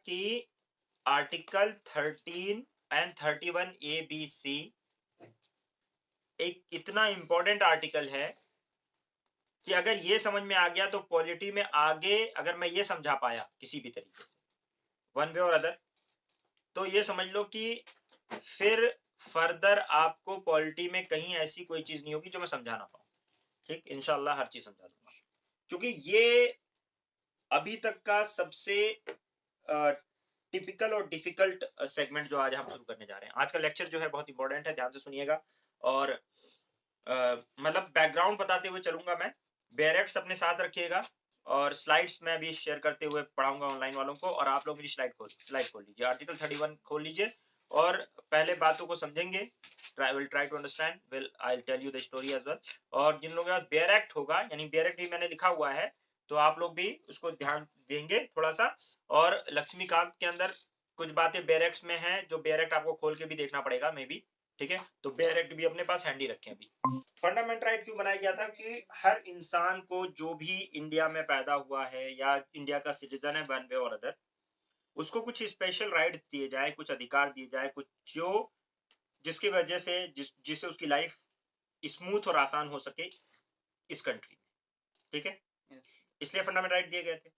कि article 13 and 31 A B C एक इतना इंपॉर्टेंट आर्टिकल है कि अगर ये समझ में आ गया तो पॉलिटी में आगे अगर मैं ये समझा पाया किसी भी तरीके से वन वे और अदर, तो ये समझ लो कि फिर फर्दर आपको पॉलिटी में कहीं ऐसी कोई चीज नहीं होगी जो मैं समझा ना पाऊं। ठीक, इंशाल्लाह हर चीज समझा दूंगा, क्योंकि ये अभी तक का सबसे टिपिकल और डिफिकल्ट सेगमेंट जो आज हम शुरू करने जा रहे हैं। आज का लेक्चर जो है बहुत इंपॉर्टेंट है, ध्यान से सुनिएगा। और मतलब बैकग्राउंड बताते हुए चलूंगा मैं। बैरेक्ट्स अपने साथ रखिएगा और स्लाइड्स में भी शेयर करते हुए पढ़ाऊंगा ऑनलाइन वालों को, और आप लोग मेरी स्लाइड खोल लीजिए, आर्टिकल 31 खोल लीजिए और पहले बातों को समझेंगे। Try to understand, will I will tell you the story as well. और जिन लोगों के पास बैरेक्ट होगा, यानी बैरेक्ट भी मैंने लिखा हुआ है, तो आप लोग भी उसको ध्यान देंगे थोड़ा सा। और लक्ष्मीकांत के अंदर कुछ बातें बैरेक्ट्स में हैं जो बैरेक्ट आपको खोल के भी देखना पड़ेगा मे बी। ठीक है, तो बैरेक्ट भी अपने पास हैंडी रखें। अभी फंडामेंटल राइट क्यों बनाया गया था कि हर इंसान को जो भी इंडिया में पैदा हुआ है या इंडिया का सिटीजन है वन वे और अदर, उसको कुछ स्पेशल राइट दिए जाए, कुछ अधिकार दिए जाए, कुछ जो जिसकी वजह से जिससे उसकी लाइफ स्मूथ और आसान हो सके इस कंट्री में। ठीक है, इसलिए फंडामेंटल राइट दिए गए थे।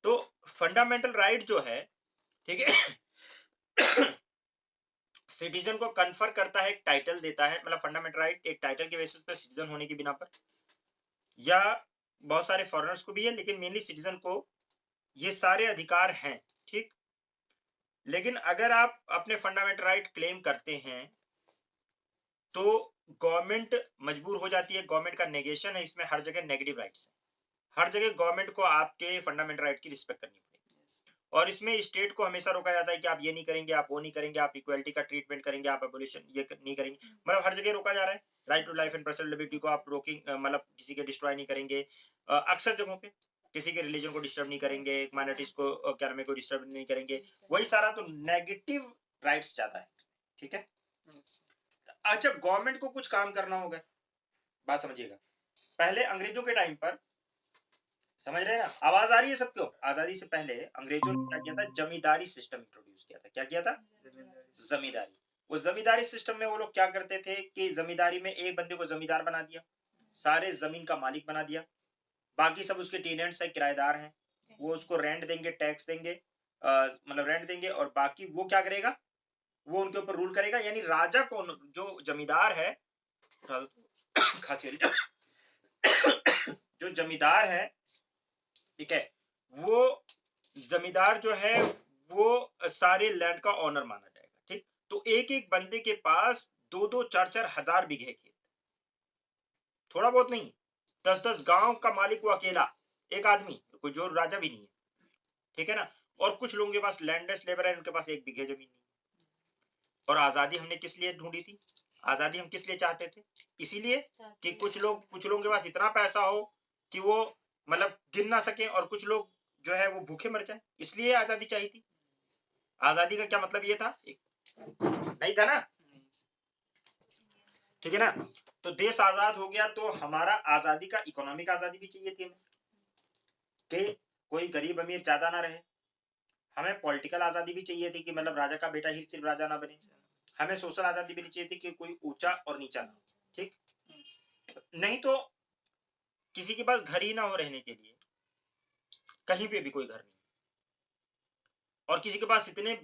तो फंडामेंटल राइट जो है, ठीक है, सिटीजन को कन्फर करता है, एक टाइटल देता है। मतलब फंडामेंटल राइट एक टाइटल के बेसिस पर सिटीजन होने की बिना पर, या बहुत सारे फॉरेनर्स को भी है, लेकिन मेनली सिटीजन को ये सारे अधिकार हैं। ठीक, लेकिन अगर आप अपने फंडामेंटल राइट क्लेम करते हैं तो गवर्नमेंट मजबूर हो जाती है। गवर्नमेंट का नेगेशन है इसमें, हर जगह नेगेटिव राइट्स है। हर जगह गवर्नमेंट को आपके फंडामेंटल राइट की रिस्पेक्ट करनी पड़ेगी। और इसमें स्टेट को हमेशा रोका जाता है कि आप ये नहीं करेंगे, आप वो नहीं करेंगे, आप इक्वलिटी का ट्रीटमेंट करेंगे, आप एबोलिशन ये नहीं करेंगे। मतलब हर जगह रोका जा रहा है। Right to life and personal liberty को आप रोकेंगे, मतलब किसी के डिस्ट्रॉय नहीं करेंगे। अक्सर जगहों पे किसी के रिलीजन को डिस्टर्ब नहीं करेंगे, माइनॉरिटीज को क्या नाम है, को डिस्टर्ब नहीं करेंगे। वही सारा तो नेगेटिव राइट्स ज्यादा है। ठीक है, अच्छा गवर्नमेंट को कुछ काम करना होगा, बात समझिएगा। पहले अंग्रेजों के टाइम पर, समझ रहे हैं ना, आवाज आ रही है सबको? आजादी से पहले अंग्रेजों ने क्या किया था, जमींदारी सिस्टम इंट्रोड्यूस किया था। क्या किया था? जमींदारी। वो जमींदारी सिस्टम में वो लोग क्या करते थे कि जमींदारी में एक बंदे को जमींदार बना दिया, सारे जमीन का मालिक बना दिया, बाकी सब उसके टेनेंट्स है, किराएदार हैं, वो उसको रेंट देंगे, टैक्स देंगे, मतलब रेंट देंगे, और बाकी वो क्या करेगा, वो उनके ऊपर रूल करेगा। यानी राजा कौन, जो जमींदार है, खांसी जो जमींदार है, ठीक है, वो जमींदार जो है वो सारे लैंड का ऑनर माना जाएगा। ठीक, तो एक एक बंदे के पास 2-2, 4-4 हजार बीघे खेत, थोड़ा बहुत नहीं, 10-10 गांव का मालिक वो अकेला, एक आदमी, कोई जो राजा भी नहीं है। ठीक है ना, और कुछ लोगों के पास लैंडलेस लेबर है, उनके पास 1 बीघे जमीन नहीं। और आजादी हमने किस लिए ढूंढी थी? आजादी हम किस लिए चाहते थे? इसीलिए कि कुछ लोगों के पास इतना पैसा हो कि वो मतलब गिन ना सके, और कुछ लोग जो है वो भूखे मर जाए, इसलिए आजादी चाहिए थी। आजादी का क्या मतलब ये था? नहीं था ना? ठीक है ना, तो देश आजाद हो गया तो हमारा आजादी का इकोनॉमिक आजादी भी चाहिए थी हमें, कि कोई गरीब अमीर ज्यादा ना रहे। हमें पॉलिटिकल आजादी भी चाहिए थी कि मतलब राजा का बेटा ही सिर्फ राजा ना बने। हमें सोशल आजादी भी नहीं चाहिए थी कि कोई ऊंचा और नीचा ना हो। ठीक, नहीं तो किसी के पास घर ही ना हो रहने के लिए, कहीं पे भी कोई घर नहीं, और किसी के पास इतने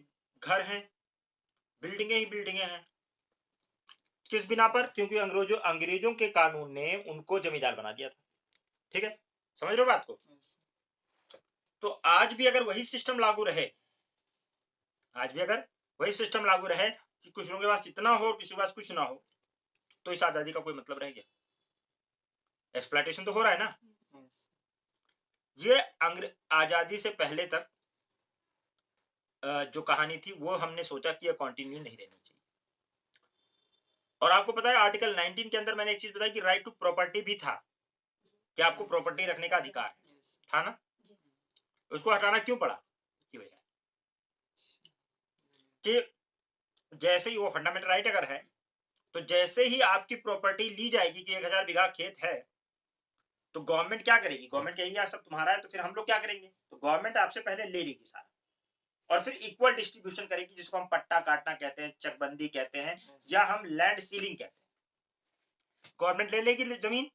घर हैं, बिल्डिंगे ही बिल्डिंगे हैं, किस बिना पर? क्योंकि अंग्रेजों के कानून ने उनको जमींदार बना दिया था। ठीक है, समझ रहे हो बात को? तो आज भी अगर वही सिस्टम लागू रहे, आज भी अगर वही सिस्टम लागू रहे कि कुछ लोगों के पास इतना हो, किसी के पास कुछ ना हो, तो इस आजादी का कोई मतलब रह गया? एक्सप्लॉयटेशन तो हो रहा है ना। ये आजादी से पहले तक जो कहानी थी वो हमने सोचा कि ये कंटिन्यू नहीं रहनी चाहिए। और आपको पता है आर्टिकल 19 के अंदर मैंने एक चीज बताई कि राइट टू प्रॉपर्टी भी था, कि आपको प्रॉपर्टी रखने का अधिकार था ना। उसको हटाना क्यों पड़ा? की वजह कि जैसे ही वो फंडामेंटल राइट अगर है, तो जैसे ही आपकी प्रॉपर्टी ली जाएगी कि 1000 बीघा खेत है, तो गवर्नमेंट क्या करेगी, गवर्नमेंट कहेगी यार सब तुम्हारा है, तो फिर हम लोग क्या करेंगे, तो गवर्नमेंट आपसे पहले ले लेगी सारा और फिर इक्वल डिस्ट्रीब्यूशन करेगी, जिसको हम पट्टा काटना कहते हैं, चकबंदी कहते हैं, या हम लैंड सीलिंग कहते हैं। गवर्नमेंट ले लेगी जमीन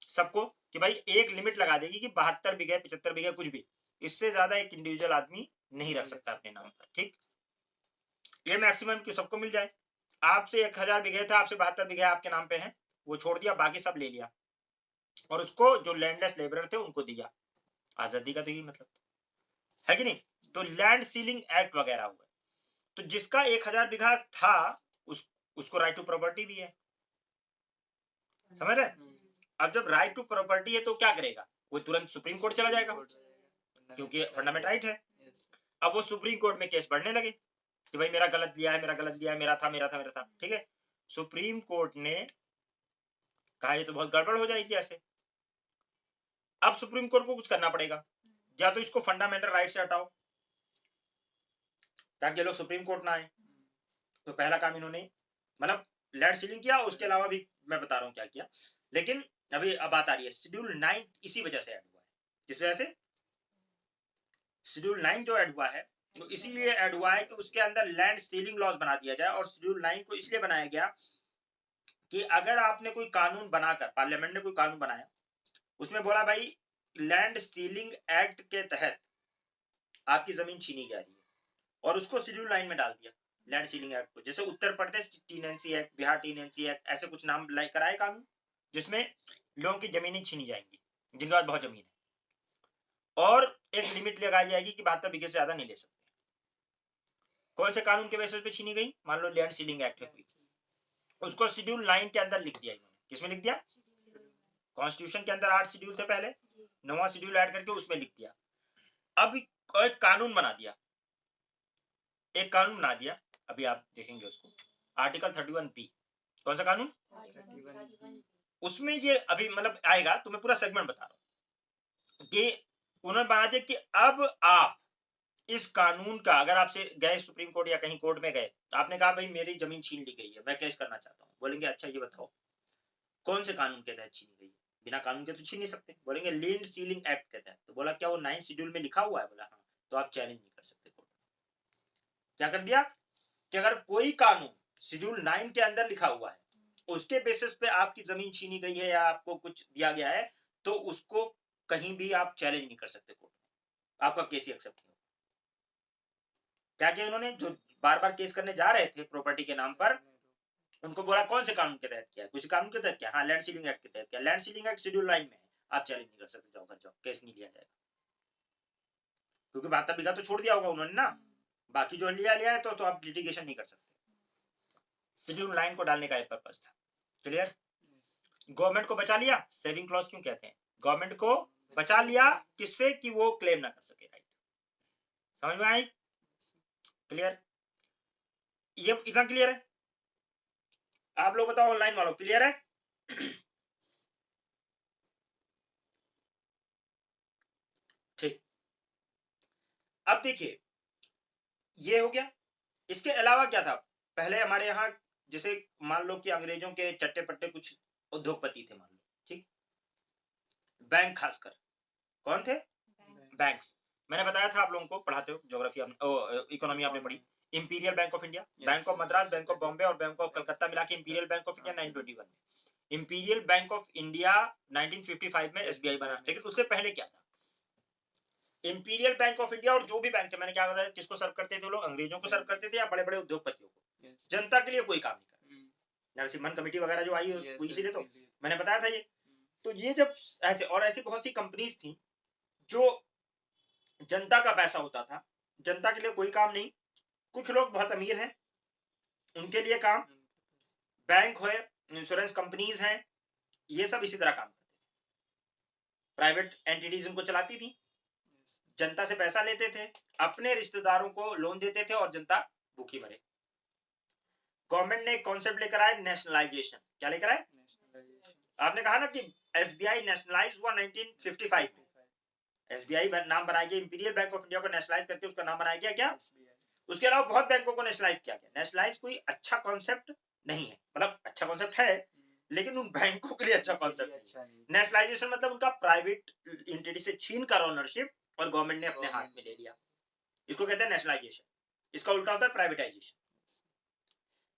सबको कि भाई एक लिमिट लगा देगी कि 72 बीघे 75 बीघे कुछ भी, इससे ज्यादा एक इंडिविजुअल आदमी नहीं रख सकता अपने नाम पर। ठीक, ये मैक्सिमम कि सबको मिल जाए। आपसे 1000 बीघे था, आपसे 72 बीघे आपके नाम पे है, वो छोड़ दिया, बाकी सब ले लिया और उसको जो लैंडलेस लेबरर थे उनको दिया। आजादी का तो यही मतलब है कि नहीं। तो लैंड सीलिंग एक्ट वगैरह हुआ, तो जिसका 1000 बीघा था उसको राइट टू प्रॉपर्टी भी है, समझ रहे। अब जब राइट टू प्रॉपर्टी है तो क्या करेगा, वो तुरंत सुप्रीम कोर्ट चला जाएगा क्योंकि फंडामेंटल राइट है। अब वो सुप्रीम कोर्ट में केस बढ़ने लगे कि भाई मेरा गलत दिया है, मेरा गलत दिया है, मेरा था मेरा था मेरा था। ठीक है, सुप्रीम कोर्ट ने कहा ये तो बहुत गड़बड़ हो जाएगी ऐसे। अब सुप्रीम कोर्ट को कुछ करना पड़ेगा, या तो इसको फंडामेंटल राइट से हटाओ ताकि ये लोग सुप्रीम कोर्ट ना आए। तो पहला काम इन्होंने मतलब लैंड सीलिंग किया, उसके अलावा भी मैं बता रहा हूँ क्या किया। लेकिन अभी अब बात आ रही है शेड्यूल 9 इसी वजह से ऐड हुआ है। किस वजह से शेड्यूल 9 जो ऐड हुआ है, तो इसीलिए ऐड हुआ है कि उसके अंदर लैंड सीलिंग लॉज बना दिया जाए। और शेड्यूल 9 को इसलिए बनाया गया कि अगर आपने कोई कानून बनाकर, पार्लियामेंट ने कोई कानून बनाया, उसमें बोला भाई लैंड सीलिंग एक्ट के तहत आपकी जमीन छीनी जा रही है, और उसको शेड्यूल 9 में डाल दिया लैंड सीलिंग एक्ट को। जैसे Uttar Pradesh tenancy act, Bihar tenancy act, ऐसे कुछ नाम लाइक कराए कानून जिसमें लोगों की जमीनें छीनी जाएंगी जिनके पास बहुत जमीन है, और एक लिमिट लगाई जाएगी कि 72 बीघे से ज्यादा नहीं ले सकते। कौन से कानून के बेसिस पे छीनी गई, मान लो लैंड सीलिंग एक्ट हुई, उसको शेड्यूल 9 के अंदर लिख दिया इन्होंने। किसमें लिख दिया, कॉन्स्टिट्यूशन के अंदर 8 शेड्यूल थे पहले, 9वां शेड्यूल ऐड करके उसमें लिख दिया। अब एक कानून बना दिया, एक कानून बना दिया, अभी आप देखेंगे उसको, आर्टिकल 31B। कौन सा कानून, उसमें ये अभी मतलब आएगा, तो मैं पूरा सेगमेंट बता रहा हूं कि उन्होंने बना दिया कि अब आप इस कानून का, अगर आपसे गए सुप्रीम कोर्ट या कहीं कोर्ट में गए, आपने कहा भाई मेरी जमीन छीन ली गई है, मैं केस करना चाहता हूँ, बोलेंगे अच्छा ये बताओ कौन से कानून के तहत छीनी गई है, बिना कानून के तो छीन नहीं सकते। बोलेंगे लैंड सीलिंग एक्ट के तहत, तो बोला क्या वो 9 शेड्यूल में लिखा हुआ है, बोला हाँ, तो आप चैलेंज नहीं कर सकते कोर्ट। क्या कर दिया कि अगर कोई कानून शेड्यूल 9 के अंदर लिखा हुआ है, उसके बेसिस पे आपकी जमीन छीनी गई है या आपको कुछ दिया गया है, तो उसको कहीं भी आप चैलेंज नहीं कर सकते कोर्ट में, आपका केस ही एक्सेप्ट नहीं होगा। क्या किया उन्होंने, जो बार बार केस करने जा रहे थे प्रॉपर्टी के नाम पर, उनको बोला कौन से कानून के तहत किया, कुछ कानून के तहत किया, हाँ लैंड सीलिंग एक्ट के तहत किया। लैंड सीलिंग एक्ट शेड्यूल 9 में है, आप चैलेंज नहीं कर सकते, जाओ घर जाओ, केस नहीं लिया जाएगा, क्योंकि 72 बीघा तो छोड़ दिया होगा उन्होंने ना, बाकी जो लिया है तो आप लिटिगेशन नहीं कर सकते। शेड्यूल 9 को डालने का एक पर्पस था। क्लियर, गवर्नमेंट को बचा लिया, सेविंग क्लॉज क्यों कहते हैं, गवर्नमेंट को बचा लिया किससे, कि वो क्लेम ना कर सके राइट। समझ में आई, क्लियर, ये इतना क्लियर है। आप लोग बताओ ऑनलाइन वालों, क्लियर है। ठीक, अब देखिए ये हो गया। इसके अलावा क्या था, पहले हमारे यहाँ जैसे मान लो कि अंग्रेजों के चट्टे पट्टे कुछ उद्योगपति थे, मान लो, ठीक, बैंक खासकर कौन थे, बैंक्स। मैंने बताया था आप लोगों को, पढ़ाते हो ज्योग्राफी आपने, इकोनॉमी आपने पढ़ी, imperial bank of India, bank of Madras, bank of Bombay और बैंक ऑफ कलकत्ता मिला के इंपीरियल बैंक ऑफ इंडिया 1921 में। इंपीरियल बैंक ऑफ इंडिया 1955 में एसबीआई बना। ठीक है, उससे पहले क्या था, इंपीरियल बैंक ऑफ इंडिया और जो भी बैंक थे, मैंने क्या बताया, किसको सर्व करते थे लोग, अंग्रेजों को सर्व करते थे या बड़े बड़े उद्योगपतियों को, जनता के लिए कोई काम नहीं करते। नरसिम्हन कमेटी वगैरह जो आई इसीलिए तो मैंने बताया था ये। तो ये जब ऐसे और ऐसी बहुत सी कंपनीज थी जो जनता का पैसा होता था, जनता के लिए कोई काम नहीं, कुछ लोग बहुत अमीर हैं उनके लिए काम, बैंक है, इंश्योरेंस कंपनीज हैं, ये सब इसी तरह काम करते थे। प्राइवेट एंटिटीज उनको चलाती थी, जनता से पैसा लेते थे, अपने रिश्तेदारों को लोन देते थे और जनता भूखी मरे। गवर्नमेंट ने एक कॉन्सेप्ट लेकर आया, नेशनलाइजेशन। क्या लेकर आए, आपने कहा ना कि एसबीआई नेशनलाइज हुआ 1955 में, एसबीआई नाम बनाया गया, इंपीरियल बैंक ऑफ इंडिया को नेशनलाइज करके उसका नाम बनाया गया क्या, उसके अलावा बहुत बैंकों को नेशनलाइज किया गया। नेशनलाइज कोई अच्छा कॉन्सेप्ट नहीं है, मतलब अच्छा कॉन्सेप्ट है लेकिन उन बैंकों के लिए अच्छा कॉन्सेप्ट अच्छा नहीं। नहीं। नेशनलाइजेशन मतलब उनका प्राइवेट एंटिटी से छीन कर ओनरशिप और गवर्नमेंट ने अपने हाथ में ले लिया, इसको कहते हैं नेशनलाइजेशन। इसका उल्टा होता है प्राइवेटाइजेशन।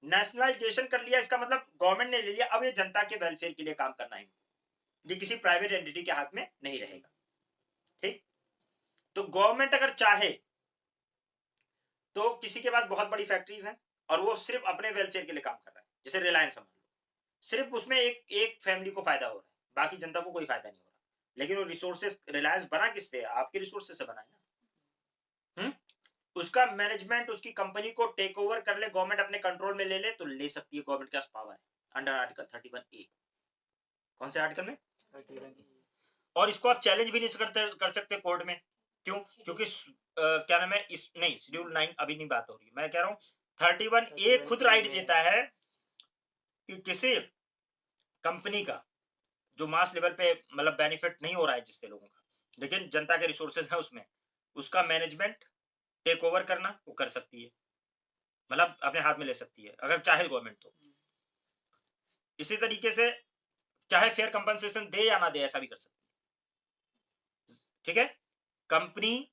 नेशनलाइजेशन कर लिया इसका मतलब गवर्नमेंट ने ले लिया, अब ये जनता के वेलफेयर के लिए काम करना है, ये किसी प्राइवेट एंटिटी के हाथ में नहीं रहेगा। ठीक, तो गवर्नमेंट अगर चाहे तो किसी के पास बहुत बड़ी फैक्ट्रीज हैं और वो सिर्फ अपने वेलफेयर के लिए काम कर रहा है, जैसे रिलायंस समझ लो, सिर्फ उसमें एक फैमिली को फायदा हो रहा है, बाकी जनता को कोई फायदा नहीं हो रहा। लेकिन वो रिसोर्सेस, रिलायंस बना किससे? आपके रिसोर्सेस से बना है ना। उसका मैनेजमेंट उसकी कंपनी को टेक ओवर कर ले, गवर्नमेंट अपने कंट्रोल में ले ले, तो ले सकती है, गवर्नमेंट के पास पावर है अंडर आर्टिकल 31A। कौन से आर्टिकल में? 31A। और इसको आप चैलेंज भी नहीं कर सकते कोर्ट में। क्यों? क्योंकि क्या नाम है, इस नहीं, शेड्यूल 9 अभी नहीं बात हो रही, मैं कह रहा हूँ 31A खुद राइट देता है कि किसी कंपनी का जो मास लेवल पे मतलब बेनिफिट नहीं हो रहा है जिससे लोगों का, लेकिन जनता के रिसोर्सेज है उसमें, उसका मैनेजमेंट टेक ओवर करना वो कर सकती है, मतलब अपने हाथ में ले सकती है अगर चाहे गवर्नमेंट तो। इसी तरीके से चाहे फेयर कंपनसेशन दे या ना दे, ऐसा भी कर सकती है। ठीक है, कंपनी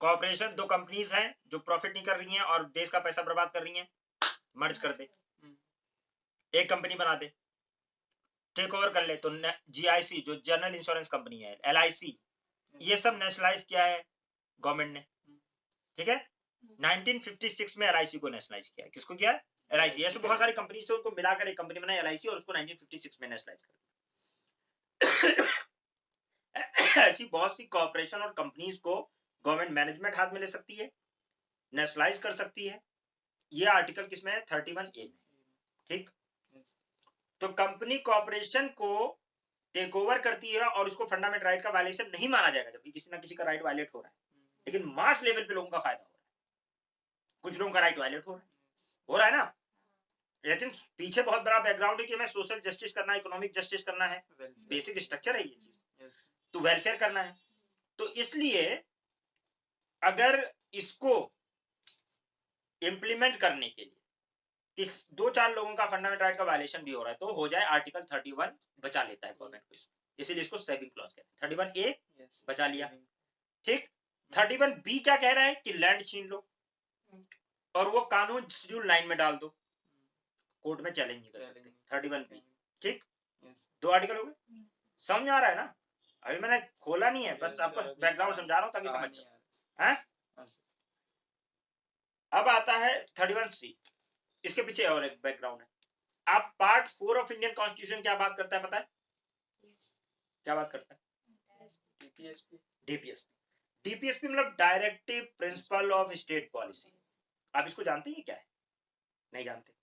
कॉर्पोरेशन, दो कंपनीज हैं जो प्रॉफिट नहीं कर रही हैं और देश का पैसा बर्बाद कर रही हैं, मर्ज कर दे, एक कंपनी बना दे, टेक ओवर कर ले, तो जीआईसी जो जनरल इंश्योरेंस कंपनी है, एलआईसी, ये सब नेशनलाइज किया है गवर्नमेंट ने। ठीक है, 1956 में एलआईसी को नेशनलाइज किया है। किसको किया है? एलआईसी। ऐसे बहुत सारी कंपनीज थे, उनको मिलाकर एक कंपनी बनाई एलआईसी और उसको 1956 में नेशनलाइज कर दिया। ऐसी बहुत सी कॉर्पोरेशन और कंपनीज को गवर्नमेंट मैनेजमेंट हाथ में ले सकती है, नेशनलाइज कर सकती है। ये आर्टिकल किसमें है? 31A में। ठीक, तो कंपनी कॉर्पोरेशन को टेक ओवर करती है और उसको फंडामेंटल राइट का वायलेशन नहीं माना जाएगा, जबकि किसी ना किसी का राइट वायलेट हो रहा है, लेकिन मास लेवल पे लोगों का फायदा हो रहा है, कुछ लोगों का राइट वायलेट हो रहा है ना। लेकिन पीछे बहुत बड़ा बैकग्राउंड है कि हमें सोशल जस्टिस करना है, इकोनॉमिक जस्टिस करना है, बेसिक स्ट्रक्चर है ये चीज, तो वेलफेयर करना है। तो इसलिए अगर इसको इम्प्लीमेंट करने के लिए किस 2-4 लोगों का फंडामेंटल राइट का वायलेशन भी हो रहा है, तो हो जाए आर्टिकल 31 बचा लेता है गवर्नमेंट को, इसीलिए इसको सेविंग क्लॉज कहते हैं। 31A बचा लिया। ठीक, 31B क्या कह रहा है कि लैंड छीन लो और वो कानून शेड्यूल 9 में डाल दो, कोर्ट में चैलेंज नहीं कर सकते। 31B। ठीक, दो आर्टिकल हो गए। समझ आ रहा है ना? अभी मैंने खोला नहीं है, बस आपको बैकग्राउंड समझा रहा हूं ताकि समझ जाओ। हैं? अब आता है 31C। इसके पीछे और एक बैकग्राउंड है। आप पार्ट 4 ऑफ इंडियन कॉन्स्टिट्यूशन क्या बात करता है पता है? क्या बात करता है? डीपीएसपी मतलब directive principle of state policy. आप इसको जानते हैं क्या है? नहीं जानते।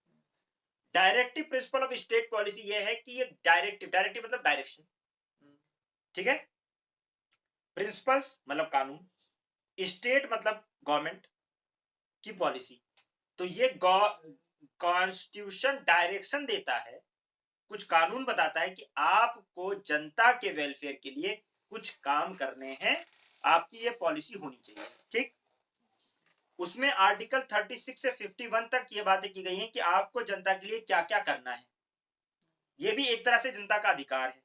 Directive principle of state policy ये है कि ये डायरेक्टिव मतलब डायरेक्शन, ठीक है, प्रिंसिपल्स मतलब कानून, स्टेट मतलब गवर्नमेंट की पॉलिसी। तो ये कॉन्स्टिट्यूशन डायरेक्शन देता है, कुछ कानून बताता है कि आपको जनता के वेलफेयर के लिए कुछ काम करने हैं, आपकी ये पॉलिसी होनी चाहिए। ठीक, उसमें आर्टिकल 36 से 51 तक ये बातें की गई हैं कि आपको जनता के लिए क्या क्या करना है। ये भी एक तरह से जनता का अधिकार है,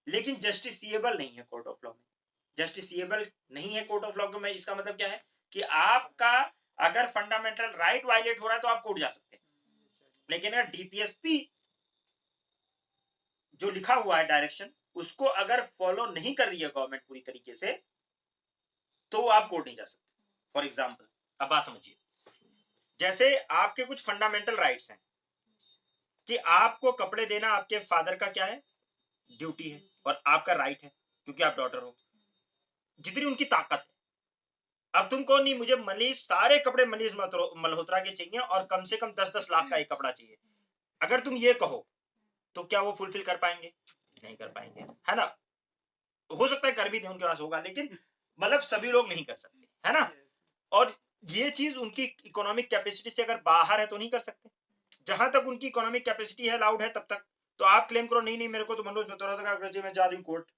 लेकिन जस्टिसिएबल नहीं है कोर्ट ऑफ लॉ में। जस्टिसिएबल नहीं है कोर्ट ऑफ लॉ में, इसका मतलब क्या है कि आपका अगर फंडामेंटल राइट वायलेट हो रहा है तो आप कोर्ट जा सकते हैं, लेकिन अगर डीपीएसपी जो लिखा हुआ है डायरेक्शन, उसको अगर फॉलो नहीं कर रही है गवर्नमेंट पूरी तरीके से, तो आप कोर्ट नहीं जा सकते। फॉर एग्जाम्पल, अब बात समझिए, जैसे आपके कुछ फंडामेंटल राइट्स हैं कि आपको कपड़े देना आपके फादर का क्या है? ड्यूटी है, और आपका राइट है क्योंकि आप डॉटर हो, जितनी उनकी ताकत है। अब तुम कौन नहीं, मुझे मनीष, सारे कपड़े मनीष मल्होत्रा के चाहिए और कम से कम 10-10 लाख का एक कपड़ा चाहिए, अगर तुम ये कहो तो क्या वो फुलफिल कर पाएंगे? नहीं कर पाएंगे, है ना। हो सकता है कर भी दें, उनके पास होगा, लेकिन मतलब सभी लोग नहीं कर सकते, है ना। और ये चीज उनकी इकोनॉमिक कैपेसिटी से अगर बाहर है तो नहीं कर सकते। जहां तक उनकी इकोनॉमिक कैपेसिटी है, अलाउड है, तब तक तो आप क्लेम करो नहीं नहीं मेरे को तो मनोज मल्होत्रा का चाहिए, मैं जा रही हूं कोर्ट,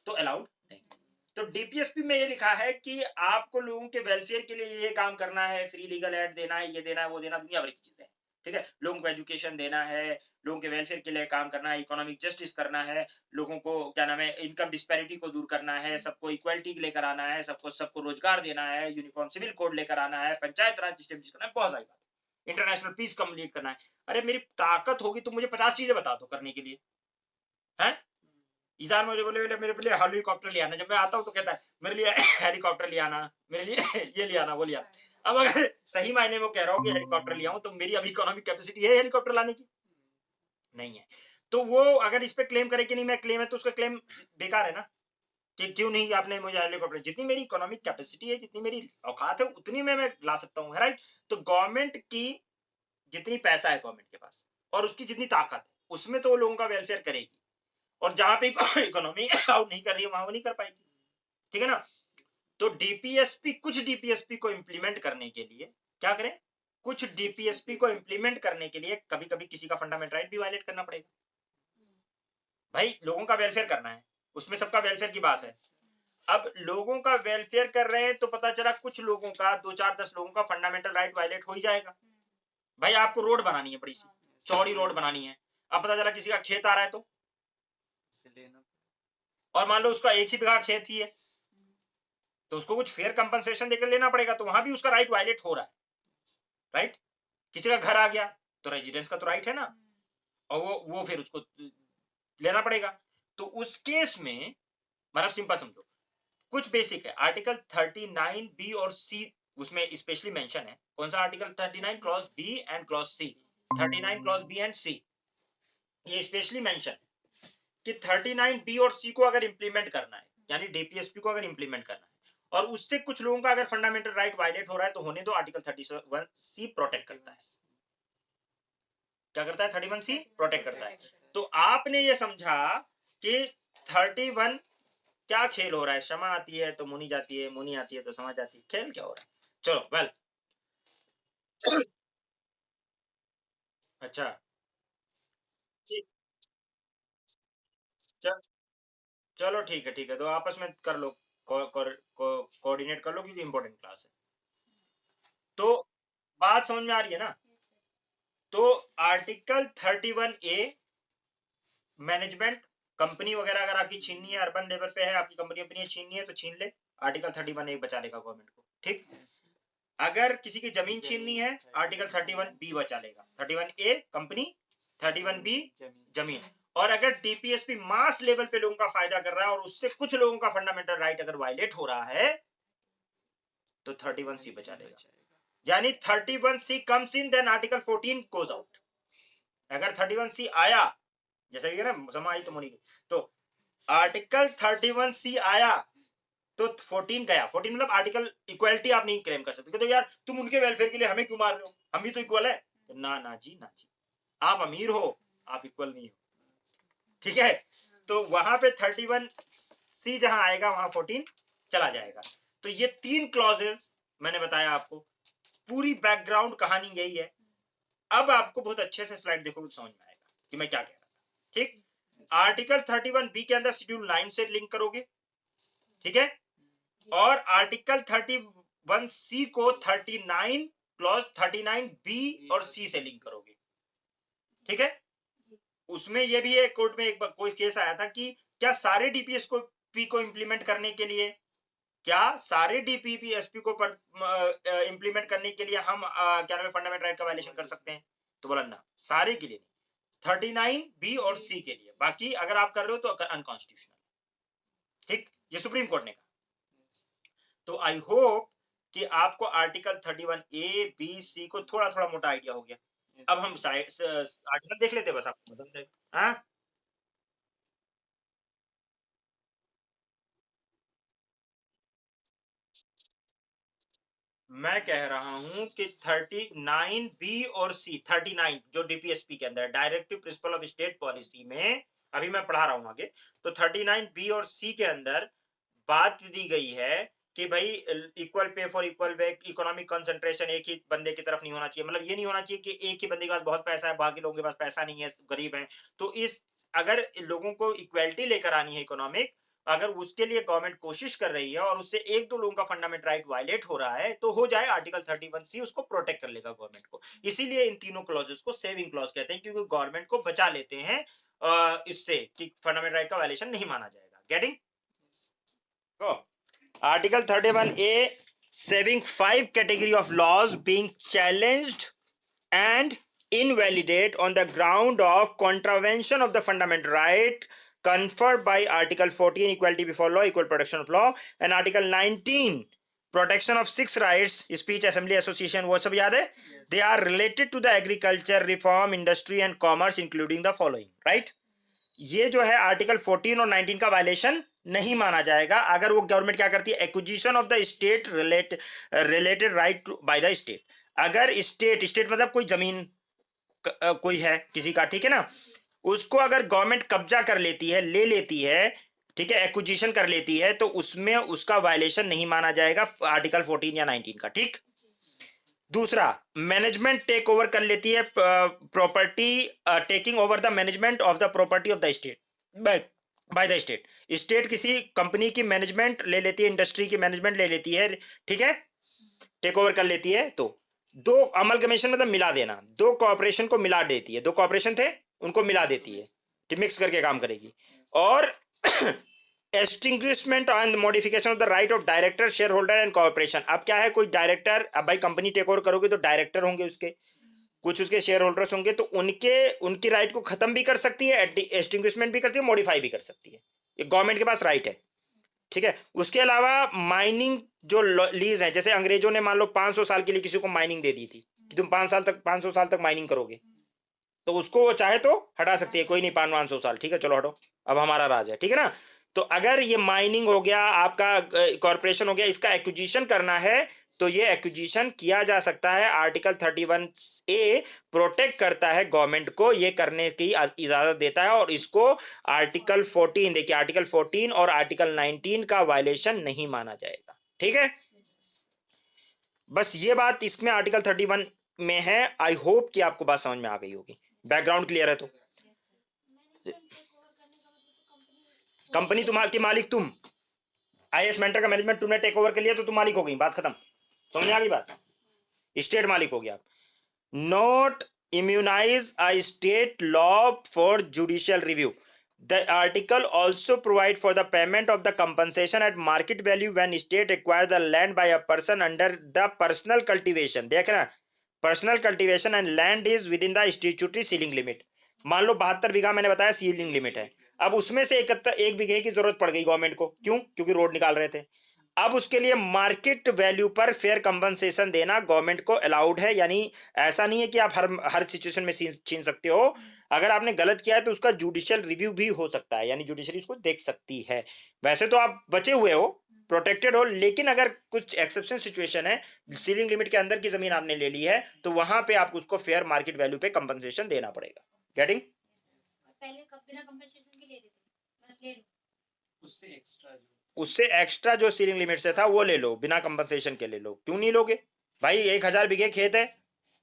तो अलाउड नहीं। तो डीपीएसपी में ये लिखा है कि आपको लोगों के वेलफेयर के लिए ये काम करना है, फ्री लीगल एड देना है, ये देना है, वो देना, दुनिया भर की चीजें, ठीक है, लोगों को एजुकेशन देना है, लोगों के वेलफेयर के लिए काम करना है, इकोनॉमिक जस्टिस करना है, लोगों को क्या नाम है इनकम डिस्पैरिटी को दूर करना है, सबको इक्वालिटी लेकर आना है, सबको सबको रोजगार देना है, यूनिफॉर्म सिविल कोड लेकर आना है, पंचायत राज स्टेब्लिश करना है, बहुत सारी बात, इंटरनेशनल पीस कंप्लीट करना है। अरे मेरी ताकत होगी तो मुझे 50 चीजें बता दो करने के लिए, हैं? ईजान मुझे बोले बोले मेरे लिए हेलीकॉप्टर ले आना, जब मैं आता हूँ तो कहता है मेरे लिए हेलीकॉप्टर ले आना, मेरे लिए ये ले आना वो ले आना। अब अगर सही मायने में वो कह रहा हो कि हेलीकॉप्टर ले आऊं तो मेरी अभी इकोनॉमिक कैपेसिटी है हेलीकॉप्टर लाने की? नहीं है। तो वो अगर इस पे क्लेम करे कि नहीं मैं क्लेम है तो उसका क्लेम बेकार है ना, कि क्यों नहीं आपने मुझे हेलीकॉप्टर, जितनी मेरी इकोनॉमिक कैपेसिटी है, जितनी मेरी औकात है उतनी में मैं ला सकता हूँ, राइट? तो गवर्नमेंट की जितनी पैसा है गवर्नमेंट के पास और उसकी जितनी ताकत है उसमें तो वो लोगों का वेलफेयर करेगी, और जहां पे इकोनॉमी अलाउ नहीं कर रही है वहां वो नहीं कर पाएगी, ठीक है ना? तो डीपीएसपी, कुछ डीपीएसपी को इंप्लीमेंट करने के लिए क्या करें, कुछ डीपीएसपी को इंप्लीमेंट करने के लिए कभी कभी किसी का फंडामेंटल राइट भी वायलेट करना पड़ेगा। भाई लोगों का वेलफेयर करना है, उसमें सबका वेलफेयर की बात है। अब लोगों का वेलफेयर कर रहे हैं तो पता चला कुछ लोगों का, 2 4 10 लोगों का फंडामेंटल राइट वायलेट हो ही जाएगा। भाई आपको रोड बनानी है, बड़ी सी चौड़ी रोड बनानी है, अब पता चला किसी का खेत आ रहा है तो, और मान लो उसका एक ही बीघा खेत ही है तो उसको कुछ फेयर कंपनसेशन देकर लेना पड़ेगा, तो वहां भी उसका राइट वायलेट हो रहा है, राइट? किसी का घर आ गया तो रेजिडेंस का तो राइट है ना, और वो फिर उसको लेना पड़ेगा। तो उस केस में मतलब सिंपल समझो, कुछ बेसिक है, आर्टिकल 39 बी और सी उसमें स्पेशली मेंशन है। कौन सा article? 39 clause B and clause C, 39 clause B and C, ये स्पेशली मेंशन है कि 39 बी और सी को अगर इंप्लीमेंट करना है, यानी डीपीएसपी को अगर इंप्लीमेंट करना है और उससे कुछ लोगों का अगर फंडामेंटल राइट वायलेट हो रहा है तो होने दो, आर्टिकल 31 सी प्रोटेक्ट करता है। क्या करता है? 31 सी प्रोटेक्ट करता है। तो आपने ये समझा कि 31 क्या खेल हो रहा है, क्षमा आती है तो मुनि जाती है, मुनि आती है तो समझ जाती है, खेल क्या हो रहा है? चलो वेल अच्छा ठीक, चल, चलो ठीक है ठीक है, तो आपस में कर लो, कोऑर्डिनेट कर लो क्योंकि इंपॉर्टेंट क्लास है। तो बात समझ में आ रही है ना? तो आर्टिकल 31 ए मैनेजमेंट, कंपनी वगैरह अगर आपकी छीननी है, अर्बन लेवल पे है आपकी कंपनी अपनी छीननी है तो छीन ले, आर्टिकल 31 ए बचा लेगा गवर्नमेंट को, ठीक? अगर किसी की जमीन छीननी है आर्टिकल 31 बी बचा लेगा, 31 ए कंपनी, 31 बी जमीन। और अगर डीपीएसपी मास लेवल पे लोगों का फायदा कर रहा है और उससे कुछ लोगों का फंडामेंटल राइट अगर वायलेट हो रहा है तो 31 सी बचा लेगा, यानी 31 C comes in then article 14 goes out. अगर 31 सी आया, जैसे कि ना समा आई तो मुनी, तो आर्टिकल 31 सी आया तो 14 गया, 14 मतलब आर्टिकल इक्वालिटी आप नहीं क्लेम कर सकते, तो यार तुम उनके वेलफेयर के लिए हमें क्यों मार रहे हो, हम भी तो इक्वल है। तो ना ना जी ना जी, आप अमीर हो, आप इक्वल नहीं हो, ठीक है? तो वहां पे 31 सी जहां आएगा वहां 14 चला जाएगा। तो ये 3 क्लॉजेस मैंने बताया आपको, पूरी बैकग्राउंड कहानी यही है। अब आपको बहुत अच्छे से स्लाइड देखोगे तो समझ में आएगा कि मैं क्या कह रहा था, ठीक? आर्टिकल 31 बी के अंदर शेड्यूल 9 से लिंक करोगे, ठीक है? और आर्टिकल 31 सी को 39 क्लॉज 39 बी और सी से लिंक करोगे, ठीक है? उसमें ये भी है, कोर्ट में एक कोई केस आया था कि क्या सारे डीपीएस को पी को इंप्लीमेंट करने के लिए, क्या सारे डीपीपीएसपी को इंप्लीमेंट करने के लिए हम क्या नाम है फंडामेंटल राइट का वायलेशन कर सकते हैं? तो बोला ना, सारे के लिए 39 बी और सी के लिए, बाकी अगर आप कर रहे हो तो अनकॉन्स्टिट्यूशनल, ठीक? ये सुप्रीम कोर्ट ने कहा। तो आई होप कि आपको आर्टिकल 31 ए बी सी को थोड़ा थोड़ा मोटा आइडिया हो गया। अब हम आर्टिकल देख लेते हैं, बस आपको बता दें। हाँ, मैं कह रहा हूं कि 39 बी और सी, 39 जो डीपीएसपी के अंदर directive principle of state policy में अभी मैं पढ़ा रहा हूं आगे, तो 39 बी और सी के अंदर बात दी गई है कि भाई equal pay for equal work, economic concentration एक ही बंदे की तरफ नहीं होना चाहिए, मतलब ये नहीं होना चाहिए कि एक ही बंदे के पास बहुत पैसा है बाकी लोगों के पास पैसा नहीं है, गरीब हैं। तो इस अगर लोगों को इक्वालिटी लेकर आनी है इकोनॉमिक, अगर उसके लिए गवर्नमेंट कोशिश कर रही है और उससे एक दो लोगों का फंडामेंटल राइट वायलेट हो रहा है तो हो जाए, आर्टिकल 31C उसको प्रोटेक्ट कर लेगा गवर्नमेंट को। इसीलिए इन तीनों क्लॉजेस को सेविंग क्लॉज कहते हैं, क्योंकि गवर्नमेंट को बचा लेते हैं इससे कि फंडामेंटल राइट का वायलेशन नहीं माना जाएगा। Getting? Article 31A saving 5 category of laws being challenged and invalidate on the ground of contravention of the fundamental right conferred by Article 14 equality before law, equal protection of law, and Article 19 protection of 6 rights, speech, assembly, association, वो सब याद है? They are related to the agriculture, reform, industry and commerce including the following, right? ये जो है article 14 और 19 का violation नहीं माना जाएगा अगर वो गवर्नमेंट क्या करती है, acquisition of the state related right by the state. अगर स्टेट मतलब कोई जमीन कोई है किसी का, ठीक है ना, उसको अगर गवर्नमेंट कब्जा कर लेती है, ले लेती है, ठीक है, एक्विजिशन कर लेती है, तो उसमें उसका वायलेशन नहीं माना जाएगा आर्टिकल 14 या 19 का। ठीक। दूसरा, मैनेजमेंट टेक ओवर कर लेती है property, taking over the management of the property of the state by the state. State किसी कंपनी की मैनेजमेंट ले लेती है, इंडस्ट्री की मैनेजमेंट ले लेती है, ठीक है, टेक ओवर कर लेती है। तो दो अमलगमेशन मतलब मिला देना, दो कॉर्पोरेशन को मिला देती है, दो कॉर्पोरेशन थे उनको मिला देती है, मिक्स करके काम करेगी। और extinguishment and modification of the right of director, share holder and corporation. अब क्या है, कोई डायरेक्टर, अब भाई कंपनी टेक ओवर करोगे तो डायरेक्टर होंगे उसके, कुछ उसके शेयर होल्डर्स होंगे, तो उनकी राइट को खत्म भी कर सकती है, एक्सटिंग्विशमेंट भी कर सकती है, मॉडिफाई भी कर सकती है। ये गवर्नमेंट के पास राइट है, ठीक है। उसके अलावा माइनिंग जो लीज है, जैसे अंग्रेजों ने मान लो 500 साल के लिए किसी को माइनिंग दे दी थी कि तुम 500 साल तक माइनिंग करोगे, तो उसको वो चाहे तो हटा सकती है, कोई नहीं 500 साल, ठीक है चलो हटो, अब हमारा राज है, ठीक है ना। तो अगर ये माइनिंग हो गया, आपका कॉर्पोरेशन हो गया, इसका एक्विजिशन करना है तो ये एक्विजिशन किया जा सकता है। आर्टिकल 31A प्रोटेक्ट करता है गवर्नमेंट को, ये करने की इजाजत देता है। और इसको आर्टिकल 14 देखिए, आर्टिकल 14 और आर्टिकल 19 का वायलेशन नहीं माना जाएगा, ठीक है। बस ये बात इसमें आर्टिकल 31 में है। आई होप कि आपको बात समझ में आ गई होगी, बैकग्राउंड क्लियर है। तो कंपनी तुम्हारी मालिक, तुम IAS मेंटर का मैनेजमेंट तुमने टेक ओवर कर लिया तो तुम मालिक हो गई, बात खत्म। समझ में आ गई बात? स्टेट मालिक हो गया। Not immunise a state law for judicial review. The article also provide for the payment of the compensation at market value when state acquire the land by a person under the personal cultivation। देख ना, personal cultivation and land is within the statutory ceiling limit। मान लो 72 बीघा मैंने बताया ceiling limit है, अब उसमें से 1 बीघे की जरूरत पड़ गई गवर्नमेंट को, क्यों? क्योंकि रोड निकाल रहे थे। अब उसके लिए मार्केट वैल्यू पर फेयर कंपनसेशन देना गवर्नमेंट को अलाउड है, यानी ऐसा नहीं है कि आप हर सिचुएशन में छीन सकते हो। अगर आपने गलत किया है तो उसका जुडिशियल रिव्यू भी हो सकता है, यानी जुडिशरी उसको देख सकती है। वैसे तो आप बचे हुए हो, प्रोटेक्टेड हो, लेकिन अगर कुछ एक्सेप्शन सिचुएशन है, सीलिंग लिमिट के अंदर की जमीन आपने ले ली है, तो वहां पे आपको उसको फेयर मार्केट वैल्यू पे कंपनसेशन देना पड़ेगा। गेटिंग? पहले बिना कंपनसेशन के ले रहे थे, बस ले लो, उससे एक्स्ट्रा जो सीलिंग लिमिट से था वो ले लो, बिना कंपनसेशन के ले लो। क्यों नहीं लोगे भाई? 1000 बीघे खेत है,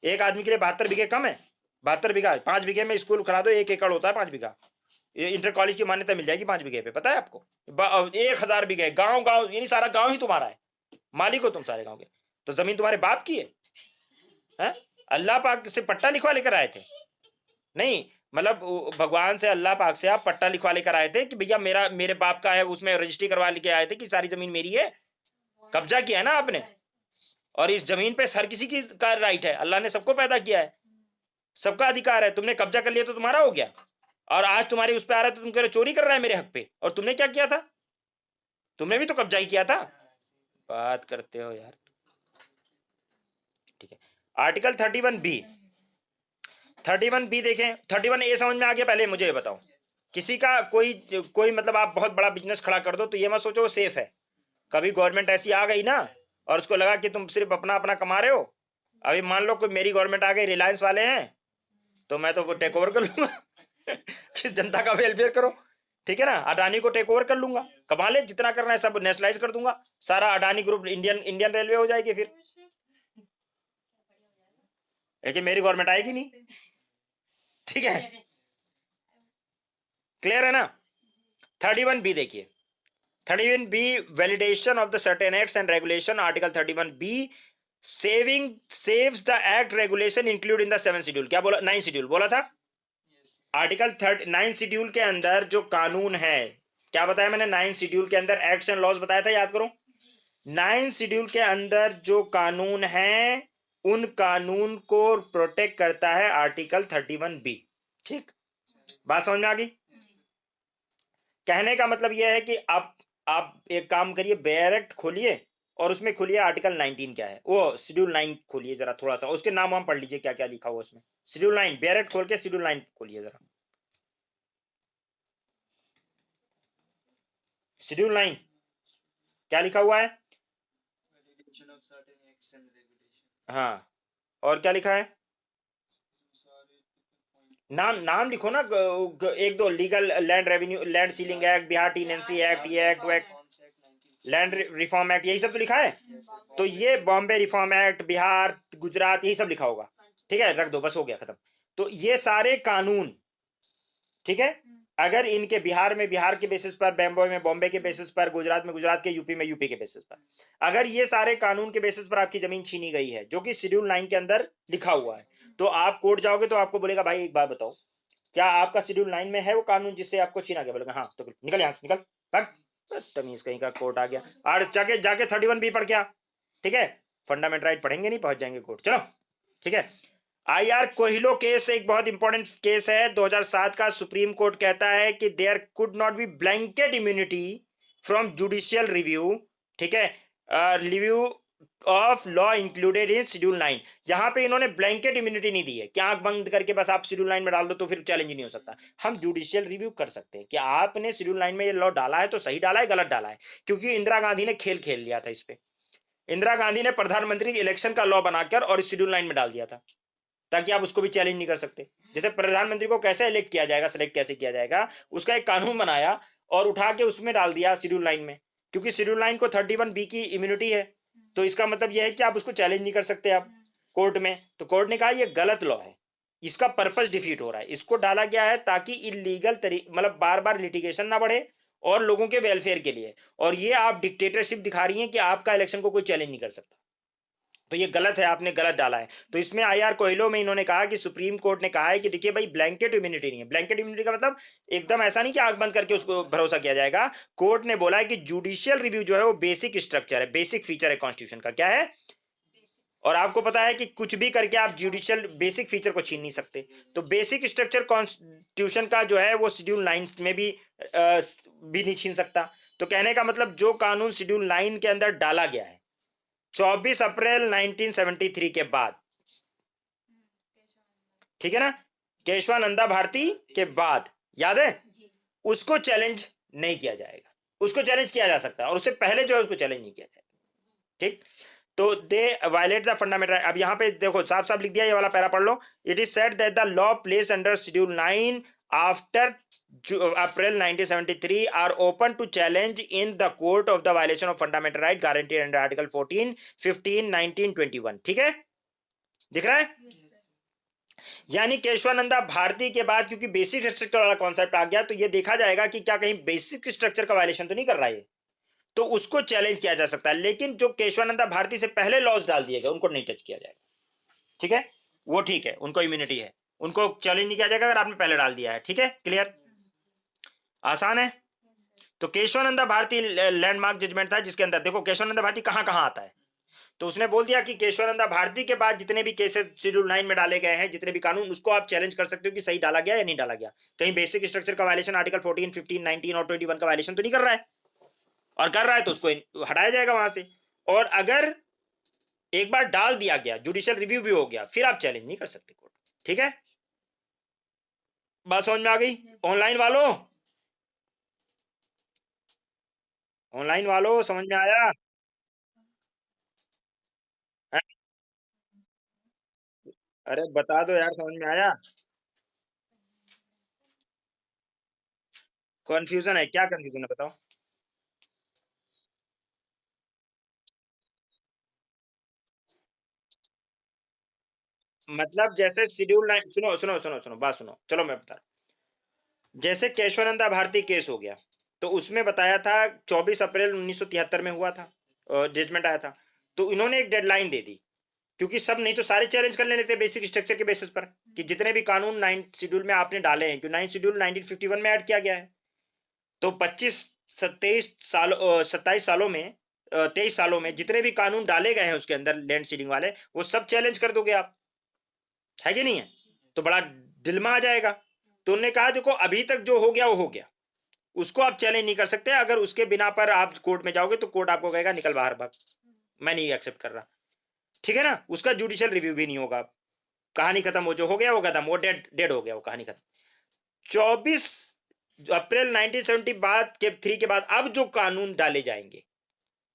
एक आदमी के लिए 72 बीघे कम है? 72 बीघा, 5 बीघे में स्कूल खड़ा दो, 1 एकड़ होता है 5 बीघा। इंटर कॉलेज की मान्यता मिल जाएगी 5 बीघे पे, पता है आपको? 1000 बीघे, गांव यानी सारा गांव ही तुम्हारा है, मालिक हो तुम सारे गांव के। तो जमीन तुम्हारे बाप की है? अल्लाह पाक से पट्टा लिखवा लेकर आए थे? नहीं, मतलब भगवान से, अल्लाह पाक से आप पट्टा लिखवा लेकर आए थे कि भैया मेरे बाप का है, उसमें रजिस्ट्री करवा लेके आए थे कि सारी जमीन मेरी है। कब्जा किया है ना आपने, और इस जमीन पे हर किसी की का राइट है। अल्लाह ने सबको पैदा किया है, सबका अधिकार है। तुमने कब्जा कर लिया तो तुम्हारा हो गया, और आज तुम्हारी उस पे आ रहा है तो तुम कह रहे चोरी कर रहा है मेरे हक पे। और तुमने क्या किया था? तुमने भी तो कब्जा ही किया था। बात करते हो यार, ठीक है। आर्टिकल 31B देखें। 31A समझ में आ गया? पहले मुझे बताओ, किसी का कोई मतलब आप बहुत बड़ा बिजनेस खड़ा कर दो तो ये मत सोचो वो सेफ है। कभी गवर्नमेंट ऐसी आ गई ना और उसको लगा कि तुम सिर्फ अपना अपना कमा रहे हो। अभी मान लो कोई मेरी गवर्नमेंट आ गई, रिलायंस वाले हैं, तो मैं तो वो टेक ओवर कर लूंगा किस जनता का वेलफेयर करो, ठीक है ना। अडानी को टेक ओवर कर लूंगा, कमा ले जितना करना है सब नेशनलाइज कर दूंगा, सारा अडानी ग्रुप इंडियन रेलवे हो जाएगी फिर। लेकिन मेरी गवर्नमेंट आएगी नहीं, ठीक है। क्लियर है ना? 31B देखिए, 31B, validation of the certain acts and regulation, article 31B, saves the act regulation include in the 7th schedule. क्या बोला? 9 शेड्यूल बोला था। आर्टिकल 9 शेड्यूल के अंदर जो कानून है, क्या बताया मैंने? 9 शेड्यूल के अंदर एक्ट्स एंड लॉज बताया था, याद करो। 9 शेड्यूल के अंदर जो कानून है, उन कानून को प्रोटेक्ट करता है आर्टिकल 31B। ठीक, बात समझ में आ गई? कहने का मतलब यह है कि आप एक काम करिए, बैरेक्ट खोलिए और उसमें खोलिए आर्टिकल 19 क्या है, वो शेड्यूल 9 खोलिए जरा, थोड़ा सा उसके नाम हम पढ़ लीजिए क्या क्या लिखा हुआ उसमें। शेड्यूल 9, बैरेक्ट खोल के शेड्यूल 9 खोलिए जरा। शेड्यूल 9 क्या लिखा हुआ है? हाँ, और क्या लिखा है? नाम लिखो ना, एक दो, legal land revenue, land ceiling act, Bihar tenancy act, ये एक्ट वैक्ट, लैंड रिफॉर्म एक्ट, यही सब तो लिखा है। तो ये बॉम्बे रिफॉर्म एक्ट, बिहार, गुजरात, यही सब लिखा होगा। ठीक है, रख दो, बस हो गया, खत्म। तो ये सारे कानून, ठीक है, अगर इनके बिहार में बिहार के बेसिस पर, बॉम्बे में बॉम्बे के बेसिस पर, गुजरात में गुजरात के, यूपी में यूपी के बेसिस पर, अगर ये सारे कानून के बेसिस पर आपकी जमीन छीनी गई है, जो कि शेड्यूल 9 के अंदर लिखा हुआ है, तो आप कोर्ट जाओगे तो आपको बोलेगा भाई एक बात बताओ, क्या आपका शेड्यूल 9 में है वो कानून जिससे आपको छीना गया? बोलेगा हाँ, तो निकल यहां से, निकल भाग, तमीज कहीं का, कोर्ट आ गया। और जाके जाके 31B पढ़ क्या, ठीक है, फंडामेंटल राइट पढ़ेंगे नहीं, पहुंच जाएंगे कोर्ट। चलो ठीक है। आईआर कोहिलो केस एक बहुत इंपॉर्टेंट केस है, 2007 का। सुप्रीम कोर्ट कहता है कि there could not be blanket immunity from judicial review, ठीक है, review of law included in schedule 9। यहां पे इन्होंने ब्लैंकेट इम्यूनिटी नहीं दी है कि आंख बंद करके बस आप शेड्यूल 9 में डाल दो तो फिर चैलेंज नहीं हो सकता। हम जुडिशियल रिव्यू कर सकते हैं कि आपने शेड्यूल 9 में ये लॉ डाला है तो सही डाला है, गलत डाला है, क्योंकि इंदिरा गांधी ने खेल खेल लिया था इस पे। इंदिरा गांधी ने प्रधानमंत्री इलेक्शन का लॉ बनाकर और इस शेड्यूल 9 में डाल दिया था, ताकि आप उसको भी चैलेंज नहीं कर सकते। जैसे प्रधानमंत्री को कैसे इलेक्ट किया जाएगा, सेलेक्ट कैसे किया जाएगा, उसका एक कानून बनाया और उठा के उसमें डाल दिया शेड्यूल 9 में, क्योंकि शेड्यूल 9 को 31B की इम्यूनिटी है। तो इसका मतलब यह है कि आप उसको चैलेंज नहीं कर सकते आप कोर्ट में। तो कोर्ट ने कहा यह गलत लॉ है, इसका पर्पस डिफीट हो रहा है, इसको डाला गया है ताकि इलीगल मतलब बार बार लिटिगेशन ना बढ़े और लोगों के वेलफेयर के लिए। और ये आप डिक्टेटरशिप दिखा रही हैं कि आपका इलेक्शन को कोई चैलेंज नहीं कर सकता, तो ये गलत है, आपने गलत डाला है। तो इसमें आईआर कोहिलो में इन्होंने कहा कि सुप्रीम कोर्ट ने कहा है कि देखिए भाई, ब्लैंकेट इम्यूनिटी नहीं है। ब्लैंकेट इम्यूनिटी का मतलब एकदम ऐसा नहीं कि आंख बंद करके उसको भरोसा किया जाएगा। कोर्ट ने बोला है कि जुडिशियल रिव्यू जो है वो बेसिक स्ट्रक्चर है, बेसिक फीचर है कॉन्स्टिट्यूशन का। क्या है? और आपको पता है कि कुछ भी करके आप जुडिशियल बेसिक फीचर को छीन नहीं सकते। तो बेसिक स्ट्रक्चर कॉन्स्टिट्यूशन का जो है वो शेड्यूल 9 में भी नहीं छीन सकता। तो कहने का मतलब जो कानून शेड्यूल 9 के अंदर डाला गया है 24 अप्रैल 1973 के बाद, ठीक है ना, केशवानंदा भारती के बाद, याद है, उसको चैलेंज नहीं किया जाएगा। उसको चैलेंज किया जा सकता है और उससे पहले जो है उसको चैलेंज नहीं किया जाएगा। ठीक, तो दे वायलेट द फंडामेंटल। अब यहां पे देखो साफ साफ लिख दिया, ये वाला पैरा पढ़ लो। It is said that the law place under schedule 9 after April 1973 are open to challenge in the court of the violation of fundamental right guaranteed under article 14, 15, 19, 21। ठीक है, दिख रहा है? यानी केशवानंदा भारती के बाद क्योंकि बेसिक स्ट्रक्चर वाला कॉन्सेप्ट आ गया, तो ये देखा जाएगा कि क्या कहीं बेसिक स्ट्रक्चर का वायलेशन तो नहीं कर रहा है, तो उसको चैलेंज किया जा सकता है। लेकिन जो केशवानंदा भारती से पहले लॉज डाल दिए गए उनको नहीं टच किया जाएगा। ठीक है, वो ठीक है, उनको इम्यूनिटी है, उनको चैलेंज नहीं किया जाएगा अगर आपने पहले डाल दिया है। ठीक है, क्लियर, आसान है। तो केशवानंदा भारती लैंडमार्क जजमेंट था जिसके अंदर देखो केशवानंदा भारती कहां कहां आता है। तो उसने बोल दिया कि केशवानंदा भारती के बाद जितने भी केसेस शेड्यूल 9 में डाले गए हैं, जितने भी कानून, उसको आप चैलेंज कर सकते हो कि सही डाला गया या नहीं डाला गया, कहीं बेसिक स्ट्रक्चर का वायलेशन आर्टिकल 14, 15, 19 और 21 का वायलेशन तो नहीं कर रहा है, और कर रहा है तो उसको हटाया जाएगा वहां से। और अगर एक बार डाल दिया गया, जुडिशियल रिव्यू भी हो गया, फिर आप चैलेंज नहीं कर सकते कोर्ट। ठीक है, बात समझ में आ गई? ऑनलाइन वालों, ऑनलाइन वालों समझ में आया? है? अरे बता दो यार, समझ में आया? कंफ्यूजन है क्या? कंफ्यूजन है बताओ। मतलब जैसे शेड्यूल 9, सुनो सुनो सुनो सुनो, बात सुनो, चलो मैं बता रहा हूं। जैसे केशवानंदा भारती केस हो गया, तो उसमें बताया था 24 अप्रैल 1973 में हुआ था, जजमेंट आया था। तो इन्होंने एक डेडलाइन दे दी, क्योंकि सब नहीं तो सारे चैलेंज कर लेते बेसिक स्ट्रक्चर के बेसिस पर, कि जितने भी कानून 9th शेड्यूल में आपने डाले हैं, क्योंकि 9th शेड्यूल 1951 में ऐड किया गया है। तो 25 27 सालों में 23 सालों में जितने भी कानून डाले गए हैं उसके अंदर लैंड सीलिंग वाले, वो सब चैलेंज कर दोगे आप, है कि नहीं है? तो बड़ा डिलेमा आ जाएगा। तो उन्होंने कहा देखो अभी तक जो हो गया वो हो गया, उसको आप चैलेंज नहीं कर सकते। अगर उसके बिना पर आप कोर्ट में जाओगे तो कोर्ट आपको कहेगा निकल बाहर भाग, मैं नहीं एक्सेप्ट कर रहा। ठीक है ना? उसका जुडिशियल रिव्यू भी नहीं होगा। कहानी खत्म, वो जो हो गया वो खत्म, वो डेड डेड हो गया, वो कहानी खत्म। 24 अप्रैल 1970 बाद के 3 के बाद अब जो कानून डाले जाएंगे,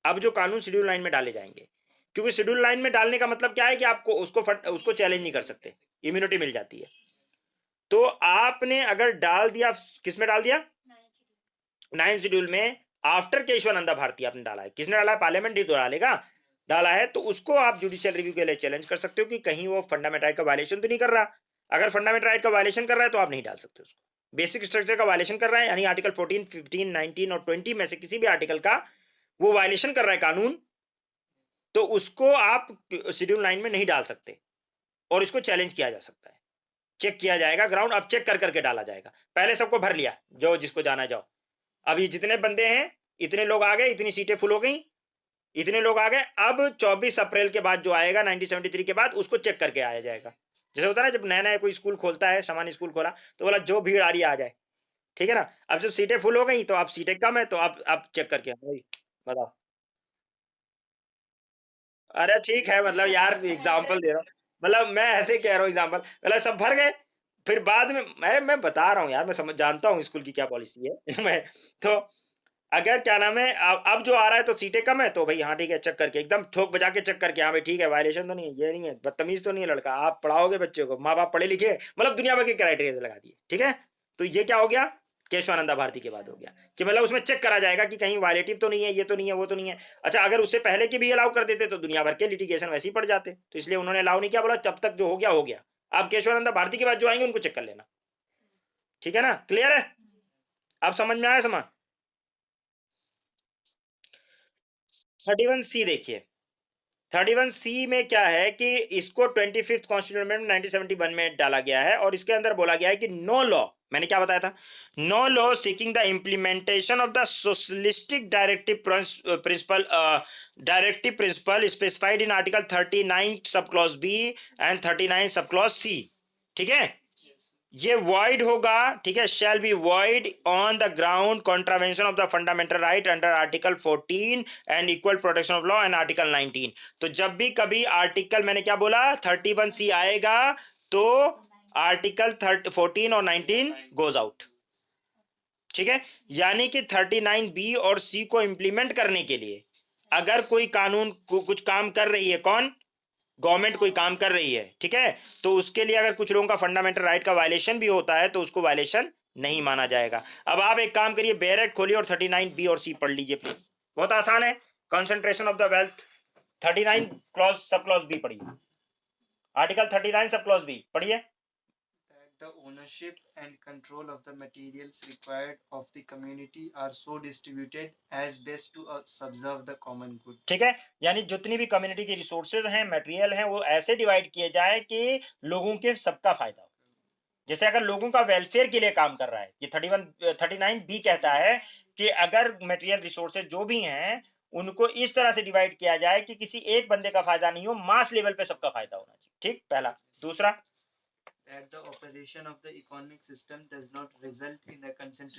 अब जो कानून शेड्यूल 9 में डाले जाएंगे, क्योंकि शेड्यूल 9 में डालने का मतलब क्या है कि आपको उसको चैलेंज नहीं कर सकते, इम्यूनिटी मिल जाती है। तो आपने अगर डाल दिया, किसमें डाल दिया? 9 शेड्यूल में, आफ्टर केशवानंदा भारती आपने डाला है। किसने डाला है? पार्लियामेंट ही तो डालेगा, डाला है। तो उसको आप जुडिशियल रिव्यू के लिए चैलेंज कर सकते हो कि कहीं वो फंडामेंटल राइट का वायलेशन तो नहीं कर रहा। अगर फंडामेंटल राइट का वायलेशन कर रहा है तो आप नहीं डाल सकते उसको। बेसिक स्ट्रक्चर का वायलेशन कर रहा है, यानी आर्टिकल 14, 15, 19 और 20 में से किसी भी आर्टिकल का वो वायलेशन कर रहा है कानून, तो उसको आप शेड्यूल 9 में नहीं डाल सकते, और इसको चैलेंज किया जा सकता है, चेक किया जाएगा ग्राउंड। अब चेक कर करके डाला जाएगा। पहले सबको भर लिया, जो जिसको जाना जाओ। अब ये जितने बंदे हैं, इतने लोग आ गए, इतनी सीटें फुल हो गई, इतने लोग आ गए। अब 24 अप्रैल के बाद जो आएगा 1973 के बाद, उसको चेक करके आया जाएगा। जैसे होता है ना, जब नया नया कोई स्कूल खोलता है, सामान्य स्कूल खोला तो बोला जो भीड़ आ रही है आ जाए, ठीक है ना? अब जब सीटें फुल हो गई तो अब सीटें कम है, तो आप चेक करके आओ भाई, बताओ। अरे ठीक है, मतलब यार एग्जाम्पल दे रहा हूँ, मतलब मैं ऐसे ही कह रहा हूँ एग्जाम्पल, मतलब सब भर गए। फिर बाद में मैं बता रहा हूँ यार, मैं समझ जानता हूँ स्कूल की क्या पॉलिसी है मैं। तो अगर क्या नाम है, अब जो आ रहा है तो सीटें कम है, तो भाई हाँ ठीक है, चेक करके एकदम ठोक बजा के चेक करके, हाँ भाई ठीक है, वायलेशन तो नहीं है, ये नहीं है, बदतमीज तो नहीं है लड़का, आप पढ़ाओगे बच्चे को, माँ बाप पढ़े लिखे, मतलब दुनिया भर के क्राइटेरिया लगा दिए, ठीक है। तो ये क्या हो गया? केशवानंदा भारती के बाद हो गया कि मतलब उसमें चेक करा जाएगा कि कहीं वायलेटिव तो नहीं है, ये तो नहीं है, वो तो नहीं है। अच्छा, अगर उससे पहले के भी अलाउ कर देते तो दुनिया भर के लिटिगेशन वैसे ही पड़ जाते, तो इसलिए उन्होंने अलाउ नहीं किया, बोला जब तक जो हो गया हो गया। अब केशवानंदा भारती के बाद जो आएंगे उनको चेक कर लेना, ठीक है ना? क्लियर है? अब समझ में आया? समझ 31C देखिए, 31C में क्या है कि इसको 25th कॉन्स्टिट्यूशन अमेंडमेंट 1971 में डाला गया है, और इसके अंदर बोला गया है कि नो लॉ, मैंने क्या बताया था, no law seeking the implementation of the socialistic directive principle specified in article 39 sub clause B and 39 sub clause C, ठीक है, ये वॉइड होगा, ठीक है, shall be void on the ground contravention of the fundamental right under article 14 and equal protection of law and article 19। तो जब भी कभी आर्टिकल, मैंने क्या बोला, 31C आएगा तो आर्टिकल 14 और 19 गोज आउट, ठीक है। यानी कि 39B और C को इंप्लीमेंट करने के लिए अगर कोई कानून कुछ काम कर रही है, कौन? गवर्नमेंट कोई काम कर रही है, ठीक है, तो उसके लिए अगर कुछ लोगों का फंडामेंटल राइट का वायलेशन भी होता है तो उसको वायलेशन नहीं माना जाएगा। अब आप एक काम करिए, बेरेट खोलिए और 39B और C पढ़ लीजिए प्लीज, बहुत आसान है। Concentration of the wealth 39 clause sub clause B पढ़िए, आर्टिकल 39 सब क्लॉज बी पढ़िए। The ownership and control of the materials required of the community are so distributed as best to subserve the common good। ठीक है, यानी जितनी भी community की resources हैं, material हैं, वो ऐसे डिवाइड किए जाए कि लोगों के सबका फायदा हो। जैसे अगर लोगों का वेलफेयर के लिए काम कर रहा है, ये 39B कहता है कि अगर मटेरियल रिसोर्सेज जो भी हैं उनको इस तरह से डिवाइड किया जाए कि किसी एक बंदे का फायदा नहीं हो, मास लेवल पे सबका फायदा होना चाहिए, ठीक, पहला। दूसरा, that the operation of the economic system does not result in the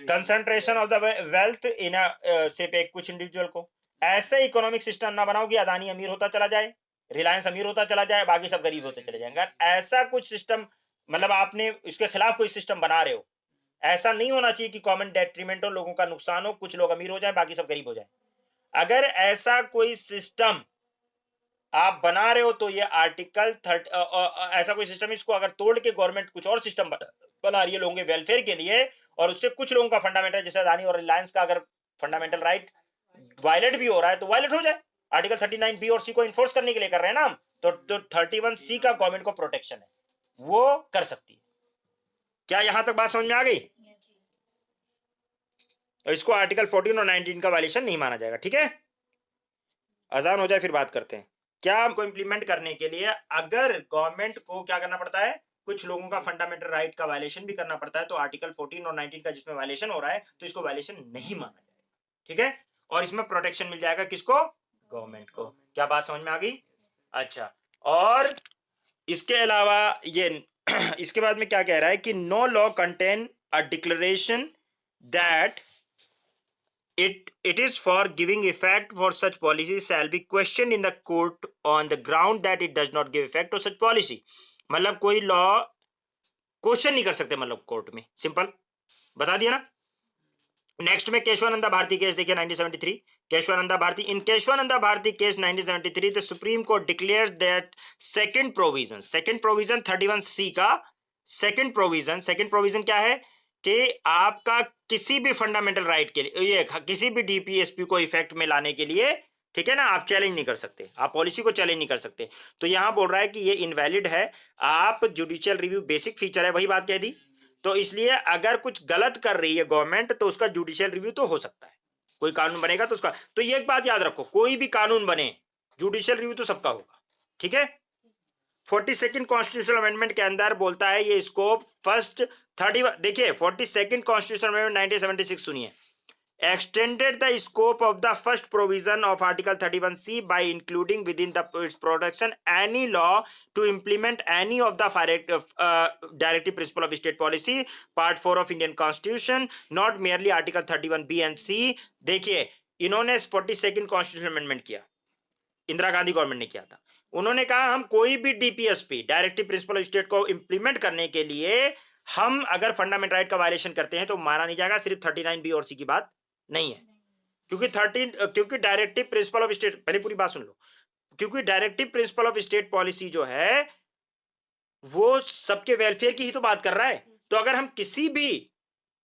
concentration of the wealth in a सिर्फ एक कुछ इंडिविजुअल को। ऐसे इकोनॉमिक सिस्टम ना बनाओ कि अदानी अमीर होता चला जाए, रिलायंस अमीर होता चला जाए, बाकी सब गरीब होते चले जाएंगे। ऐसा कुछ सिस्टम, मतलब आपने इसके खिलाफ कोई सिस्टम बना रहे हो, ऐसा नहीं होना चाहिए कि कॉमन डेट्रीमेंट हो, लोगों का नुकसान हो, कुछ लोग अमीर हो जाए बाकी सब गरीब हो जाए। अगर ऐसा कोई सिस्टम आप बना रहे हो तो ये आर्टिकल ऐसा कोई सिस्टम, इसको अगर तोड़ के गवर्नमेंट कुछ और सिस्टम बना रही है लोगों के वेलफेयर के लिए, और उससे कुछ लोगों का फंडामेंटल, जैसे अदानी और रिलायंस का अगर फंडामेंटल राइट वायलेट भी हो रहा है तो वायलेट हो जाए। आर्टिकल 39B और C को इन्फोर्स करने के लिए कर रहे हैं ना हम, तो 31C का गवर्नमेंट को प्रोटेक्शन है, वो कर सकती है। क्या यहां तक बात समझ में आ गई? और इसको आर्टिकल 14 और 19 का वायलेशन नहीं माना जाएगा। ठीक है, आसान हो जाए फिर बात करते हैं। क्या हमको इंप्लीमेंट करने के लिए अगर गवर्नमेंट को क्या करना पड़ता है, कुछ लोगों का फंडामेंटल राइट का वायलेशन भी करना पड़ता है, तो आर्टिकल 14 और 19 का जिसमें वायलेशन हो रहा है तो इसको वायलेशन नहीं माना जाएगा। ठीक है, और इसमें प्रोटेक्शन मिल जाएगा किसको, गवर्नमेंट को। क्या बात समझ में आ गई? अच्छा, और इसके अलावा ये इसके बाद में क्या कह रहा है कि no law contain a declaration that it is for giving effect for such policies shall be questioned in the court on the ground that it does not give effect to such policy। मतलब कोई law question नहीं कर सकते मतलब court में, simple बता दिया ना। नेक्स्ट में केशवानंदा भारती केस देखिए 1973, Keshavananda Bharati. In Keshavananda Bharati case 1973 the supreme court declares that second provision 31C का सेकंड प्रोविजन क्या है कि आपका किसी भी फंडामेंटल राइट के लिए, ये किसी भी डीपीएसपी को इफेक्ट में लाने के लिए, ठीक है ना, आप चैलेंज नहीं कर सकते, आप पॉलिसी को चैलेंज नहीं कर सकते। तो यहां बोल रहा है कि ये इनवैलिड है, आप जुडिशियल रिव्यू बेसिक फीचर है, वही बात कह दी। तो इसलिए अगर कुछ गलत कर रही है गवर्नमेंट तो उसका जुडिशियल रिव्यू तो हो सकता है, कोई कानून बनेगा तो उसका, तो ये एक बात याद रखो, कोई भी कानून बने जुडिशियल रिव्यू तो सबका होगा। ठीक है, 42nd कॉन्स्टिट्यूशनल अमेंडमेंट के अंदर बोलता है ये स्कोप फर्स्ट 30, देखिए 42nd कॉन्स्टिट्यूशनल अमेंडमेंट 1976 सुनिए, extended the scope of the first provision of Article 31C by including within its protection any law to implement any of the directive principle of state policy, Part 4 of Indian Constitution, not merely Article 31B and C। देखिए इन्होंने 42nd constitutional amendment किया, Indira Gandhi government ने किया था। उन्होंने कहा हम कोई भी DPSP directive principle of state को इंप्लीमेंट करने के लिए हम अगर फंडामेंटल राइट का वायलेशन करते हैं तो माना नहीं जाएगा, सिर्फ 39B और C की बात नहीं है, क्योंकि डायरेक्टिव प्रिंसिपल ऑफ स्टेट, पहले पूरी बात सुन लो, क्योंकि directive principle of state policy जो है वो सबके वेलफेयर की ही तो बात कर रहा है। तो अगर हम किसी भी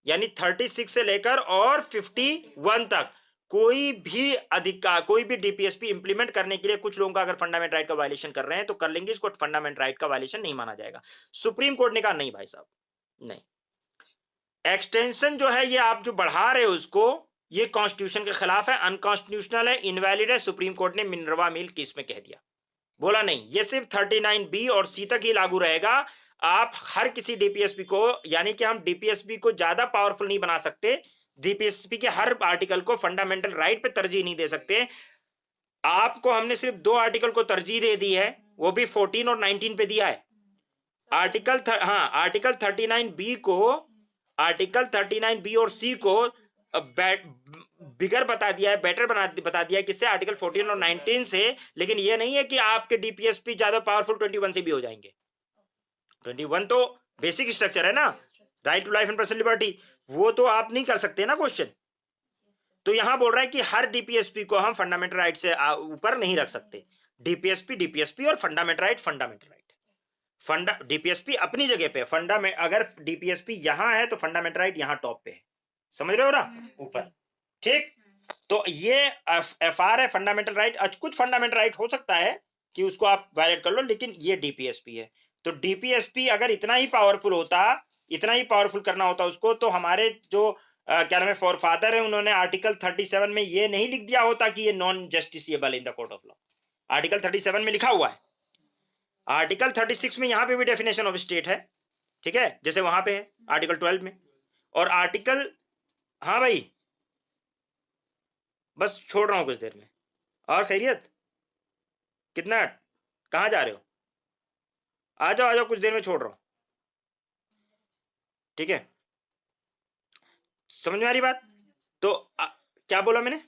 यानी 36 से लेकर और 51 तक कोई भी अधिकार, कोई भी डीपीएसपी इंप्लीमेंट करने के लिए कुछ लोगों का अगर फंडामेंटल राइट का वायलेशन कर रहे हैं तो कर लेंगे, इसको फंडामेंटल राइट का वायलेशन नहीं माना जाएगा। सुप्रीम कोर्ट ने कहा नहीं भाई साहब, नहीं, एक्सटेंशन जो है ये आप जो बढ़ा रहे हो उसको, ये कॉन्स्टिट्यूशन के खिलाफ है, अनकॉन्स्टिट्यूशनल है, इनवैलिड है। सुप्रीम कोर्ट ने मिनर्वा मिल केस में कह दिया, बोला नहीं, ये सिर्फ 39B और C तक ही लागू रहेगा। आप हर किसी डीपीएसपी को, यानी कि हम डीपीएसपी को ज्यादा पावरफुल नहीं बना सकते, डीपीएसपी के हर आर्टिकल को फंडामेंटल राइट पे तरजीह नहीं दे सकते। आपको हमने सिर्फ 2 आर्टिकल को तरजीह दे दी है, वो भी 14 और 19 पे दिया है। आर्टिकल 39B को, आर्टिकल 39B और C को बिगर बता दिया है, बेटर बता दिया है, किससे, आर्टिकल 14 और 19 से। लेकिन ये नहीं है कि आपके डीपीएसपी ज्यादा पावरफुल 21 से भी हो जाएंगे। 21 तो बेसिक स्ट्रक्चर है ना, right to life and personal liberty, वो तो आप नहीं कर सकते ना क्वेश्चन। तो यहां बोल रहा है कि हर डीपीएसपी को हम फंडामेंटल राइट से ऊपर नहीं रख सकते। डीपीएसपी और फंडामेंटल राइट, डीपीएसपी अपनी जगह पे, अगर डीपीएसपी यहां है तो फंडामेंटल राइट यहां टॉप पे है, समझ रहे हो ना, ऊपर। ठीक, तो ये एफआर है फंडामेंटल राइट। कुछ फंडामेंटल राइट हो सकता है कि उसको आप वायलेट कर लो, लेकिन ये डीपीएसपी है। तो डीपीएसपी अगर इतना ही पावरफुल होता, इतना ही पावरफुल करना होता उसको, तो हमारे जो क्या नाम है फॉरफादर है, उन्होंने आर्टिकल 37 में ये नहीं लिख दिया होता कि ये non justiciable in the court of law. Article 37 में लिखा हुआ है। आर्टिकल 36 में यहां पे भी डेफिनेशन ऑफ स्टेट है, ठीक है, जैसे वहां पे है आर्टिकल 12 में। और आर्टिकल, हाँ भाई बस छोड़ रहा हूं कुछ देर में। और खैरियत, कितना, कहां जा रहे हो, आ जाओ कुछ देर में छोड़ रहा हूं, ठीक है, समझ में आ रही बात। तो क्या बोला मैंने,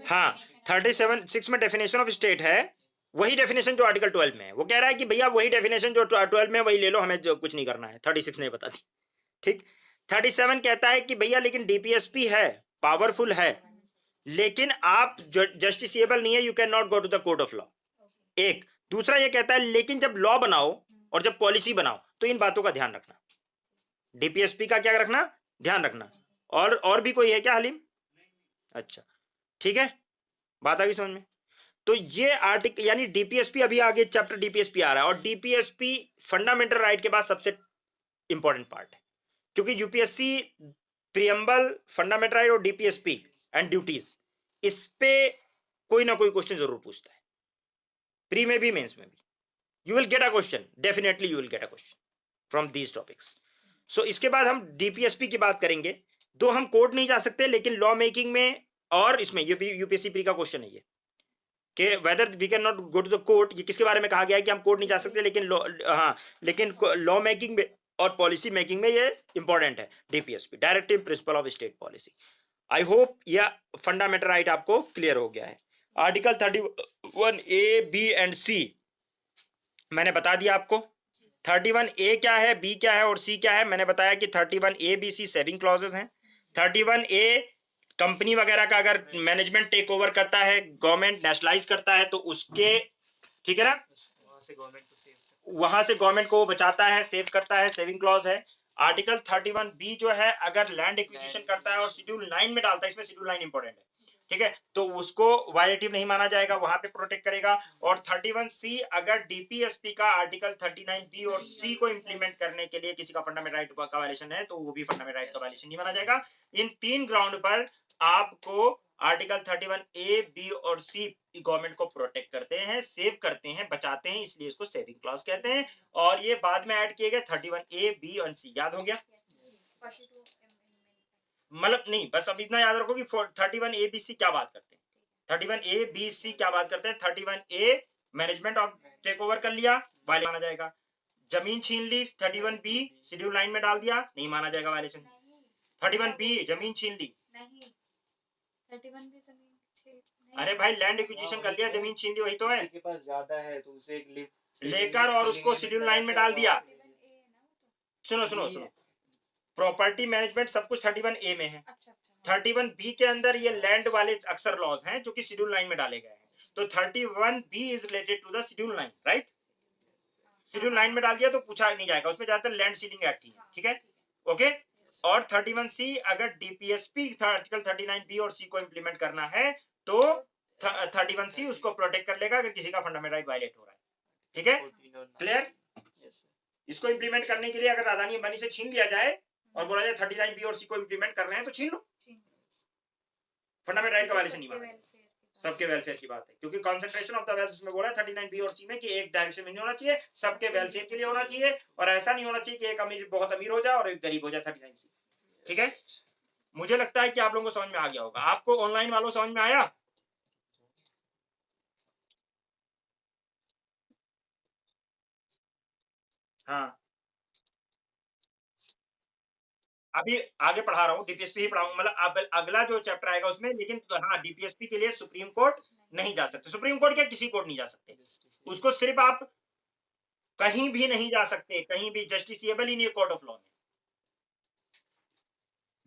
हाँ 37(6) में डेफिनेशन ऑफ स्टेट है, वही डेफिनेशन जो आर्टिकल 12 में है। वो कह रहा है कि भैया वही डेफिनेशन जो 12 में वही ले लो, हमें जो कुछ नहीं करना है। 36 नहीं बता दी, ठीक। 37 कहता है कि भैया लेकिन डीपीएसपी है, पावरफुल है, लेकिन आप जस्टिसिएबल नहीं है, you can not go to the court of law. एक दूसरा ये कहता है लेकिन जब लॉ बनाओ और जब पॉलिसी बनाओ तो इन बातों का ध्यान रखना, डीपीएसपी का क्या रखना, ध्यान रखना। और भी कोई है क्या हलीम? अच्छा ठीक है, बात आ गई समझ में। तो ये आर्टिकल यानी डीपीएसपी, अभी आगे चैप्टर डीपीएसपी आ रहा है, और डीपीएसपी फंडामेंटल राइट के बाद सबसे इंपॉर्टेंट पार्ट है। क्योंकि यूपीएससी प्रियम्बल, फंडामेंटल राइट और डीपीएसपी एंड ड्यूटीज, इस पे कोई ना कोई क्वेश्चन जरूर पूछता है, प्री में भी मेंस में भी। You will get a question, definitely you will get a question from these topics. So इसके बाद हम डीपीएसपी की बात करेंगे। दो हम कोर्ट नहीं जा सकते, लेकिन लॉ मेकिंग में और इसमें यूपीएससी प्री का क्वेश्चन है ये कि whether we can not go to the court, ये किसके बारे में कहा गया है कि हम कोर्ट नहीं जा सकते, लेकिन हाँ, लेकिन लॉ मेकिंग में और पॉलिसी मेकिंग में ये इंपॉर्टेंट है, DPSP, directive principle of state policy. I hope यह फंडामेंटल राइट आपको क्लियर हो गया है। आर्टिकल 31 ए, बी एंड सी मैंने बता दिया आपको। 31 ए क्या है, बी क्या है और सी क्या है, मैंने बताया कि 31 A, B, C saving clauses हैं। 31 ए कंपनी वगैरह का अगर मैनेजमेंट टेक ओवर करता है, गवर्नमेंट नेशनलाइज करता है, तो उसके, ठीक है ना, वहां से गवर्नमेंट को बचाता है, सेव करता है, सेविंग क्लॉज है। आर्टिकल 31 बी जो है, अगर लैंड एक्विजिशन करता है और शेड्यूल 9 में डालता है, इसमें शेड्यूल 9 इंपॉर्टेंट है, ठीक है, तो उसको वायलेटिव नहीं माना जाएगा, वहां पे प्रोटेक्ट करेगा। और 31 सी अगर डीपीएसपी का आर्टिकल 39 बी और सी को इंप्लीमेंट करने के लिए किसी का फंडामेंटल राइट का वायलेशन है, तो वो भी फंडामेंटल राइट का वायलेशन नहीं माना जाएगा। इन तीन ग्राउंड पर आपको आर्टिकल 31 ए, बी और सी गवर्नमेंट को प्रोटेक्ट करते हैं, सेव करते हैं, बचाते हैं, इसलिए इसको सेविंग क्लॉज कहते हैं। और ये बाद में ऐड किए गए 31 ए, बी और सी, याद हो गया? मतलब नहीं, बस अब इतना याद रखो कि 31 ए, बी, सी क्या बात करते हैं। 31 ए, बी, सी क्या बात करते हैं? 31 ए मैनेजमेंट ऑफ टेक ओवर कर लिया, वायलेशन माना जाएगा। जमीन छीन ली, 31 बी शेड्यूल 9 में डाल दिया, नहीं माना जाएगा वायलेशन। 31 बी जमीन छीन ली, नहीं 31 भी जमीन अरे भाई लैंड एक्विजिशन कर लिया, जमीन छीन ली, वही तो है। के पास ज्यादा है तो उसे एक लेकर और उसको शेड्यूल 9 में डाल दिया। सुनो सुनो सुनो, प्रॉपर्टी मैनेजमेंट सब कुछ 31 ए में है। 31 बी के अंदर ये लैंड वाले अक्सर लॉज हैं जो कि शेड्यूल 9 में डाले गए हैं। तो 31 B is related to the schedule 9, right? Schedule 9 में डाल दिया तो पूछा नहीं जाएगा, उसमें ज्यादातर लैंड सीलिंग एक्ट ही है, ठीक है, ओके। और 31 सी अगर डीपीएसपी आर्टिकल 39 बी और सी को इंप्लीमेंट करना है तो 31 सी उसको प्रोटेक्ट कर लेगा अगर किसी का फंडामेंटल राइट वायलेट हो रहा है, ठीक है, क्लियर? इसको इंप्लीमेंट करने के लिए अगर राजधानी अंबानी से छीन लिया जाए और बोला जाए 39 बी और सी को इंप्लीमेंट कर रहे हैं तो छीन लो, फंडामेंटल राइट का वायलेशन नहीं माना, सबके वेलफेयर की बात है, क्योंकि कंसंट्रेशन ऑफ द वेल्थ में बोला है 39 बी और सी में कि एक डायरेक्शन में नहीं होना चाहिए, सबके वेलफेयर के लिए होना चाहिए। और ऐसा नहीं होना चाहिए कि एक अमीर बहुत अमीर हो जाए और एक गरीब हो जाए, 39 सी, ठीक है। मुझे लगता है कि आप लोगों को समझ में आ गया होगा। आपको ऑनलाइन वालों समझ में आया? हाँ, अभी आगे पढ़ा रहा हूँ, डीपीएसपी ही पढ़ाऊंगा, मतलब अब अगला जो चैप्टर आएगा उसमें। लेकिन हाँ, डीपीएसपी के लिए सुप्रीम कोर्ट नहीं जा सकते, सुप्रीम कोर्ट क्या किसी कोर्ट नहीं जा सकते, उसको सिर्फ आप कहीं भी नहीं जा सकते, कहीं भी जस्टिसिएबल ही नहीं है कोर्ट ऑफ लॉ में,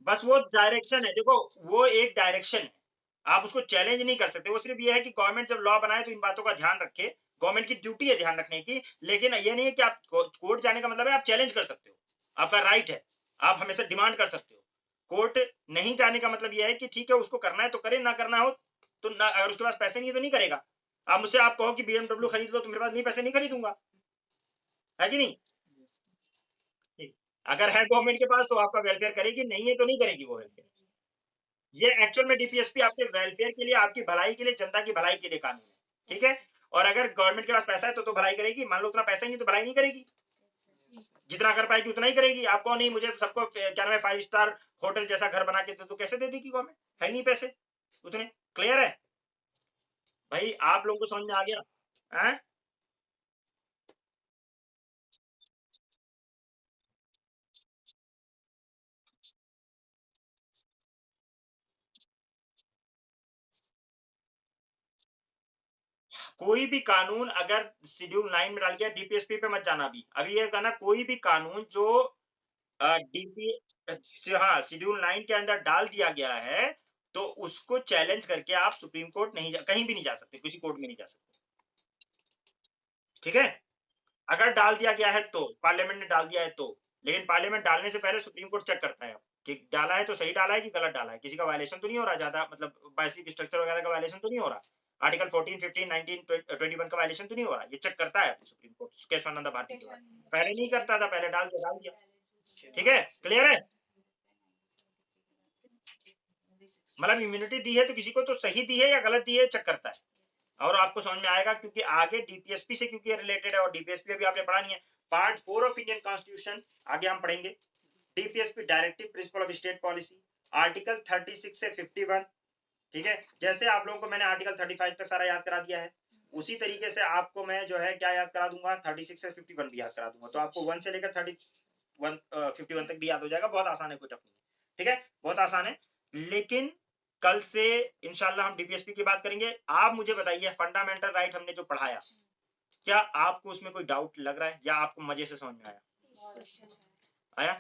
बस वो डायरेक्शन है, देखो वो एक डायरेक्शन है, आप उसको चैलेंज नहीं कर सकते। वो सिर्फ ये है कि गवर्नमेंट जब लॉ बनाए तो इन बातों का ध्यान रखे, गवर्नमेंट की ड्यूटी है ध्यान रखने की, लेकिन ये नहीं है कि आप कोर्ट जाने का मतलब है आप चैलेंज कर सकते हो, आपका राइट है, आप हमेशा डिमांड कर सकते हो। कोर्ट नहीं जाने का मतलब यह है कि ठीक है उसको करना है तो करे, ना करना हो तो ना, अगर उसके पास पैसे नहीं है तो नहीं करेगा। आप मुझसे आप कहो कि बीएमडब्ल्यू खरीद लो तो मेरे पास नहीं, पैसे नहीं खरीदूंगा, है कि नहीं? ठीक। अगर है गवर्नमेंट के पास तो आपका वेलफेयर करेगी, नहीं है तो नहीं करेगी वो वेलफेयर। ये एक्चुअल में डीपीएसपी आपके वेलफेयर के लिए, आपकी भलाई के लिए, जनता की भलाई के लिए कानून है, ठीक है। और अगर गवर्नमेंट के पास पैसा है तो भलाई करेगी, मान लो उतना पैसा ही नहीं तो भलाई नहीं करेगी, जितना कर पाएगी उतना ही करेगी। आपको नहीं, मुझे सबको क्या नाम है 5 स्टार होटल जैसा घर बना के दे, तो कैसे दे देगी गवर्नमेंट, है ही नहीं पैसे उतने। क्लियर है भाई? आप लोगों को समझ में आ गया है? कोई भी कानून अगर शेड्यूल 9 में डाल गया, डीपीएसपी पे मत जाना अभी, अभी ये कहना कोई भी कानून जो डीपी हाँ शेड्यूल 9 के अंदर डाल दिया गया है तो उसको चैलेंज करके आप सुप्रीम कोर्ट नहीं कहीं भी नहीं जा सकते, किसी कोर्ट में नहीं जा सकते, ठीक है। अगर डाल दिया गया है तो, पार्लियामेंट ने डाल दिया है तो, लेकिन पार्लियामेंट डालने से पहले सुप्रीम कोर्ट चेक करता है कि डाला है तो सही डाला है कि गलत डाला है, किसी का वायलेशन तो नहीं हो रहा ज्यादा, मतलब बेसिक स्ट्रक्चर वगैरह का वायलेशन तो नहीं हो रहा, आर्टिकल 14, 15, 19, 21 का वायलेशन तो नहीं हो रहा, ये चेक करता है सुप्रीम कोर्ट केशवानंद भारती के बाद। पहले नहीं करता था, पहले डाल दिया ठीक है, क्लियर है? मतलब इम्यूनिटी दी है तो किसी को तो सही दी है या गलत दी है, चेक करता है और आपको समझ में आएगा, क्योंकि आगे डीपीएसपी से क्योंकि रिलेटेड है और डीपीएसपी अभी आपने पढ़ा नहीं है। पार्ट 4 ऑफ इंडियन कॉन्स्टिट्यूशन आगे हम पढ़ेंगे। DPSP directive principle of state policy, article 36 से 51, ठीक है। जैसे आप लोगों को मैंने आर्टिकल 35 तक सारा याद करा दिया है, उसी तरीके से आपको मैं जो है क्या याद करा दूंगा, 36 से 51 भी याद करा दूंगा, तो आपको 1 से लेकर 51 तक भी याद हो जाएगा। बहुत आसान है, कोई टफ नहीं है, ठीक है, बहुत आसान है। लेकिन कल से इंशाल्लाह हम डीपीएसपी की बात करेंगे। आप मुझे बताइए, फंडामेंटल राइट हमने जो पढ़ाया, क्या आपको उसमें कोई डाउट लग रहा है या आपको मजे से समझ में आया? बहुत अच्छा है। आया?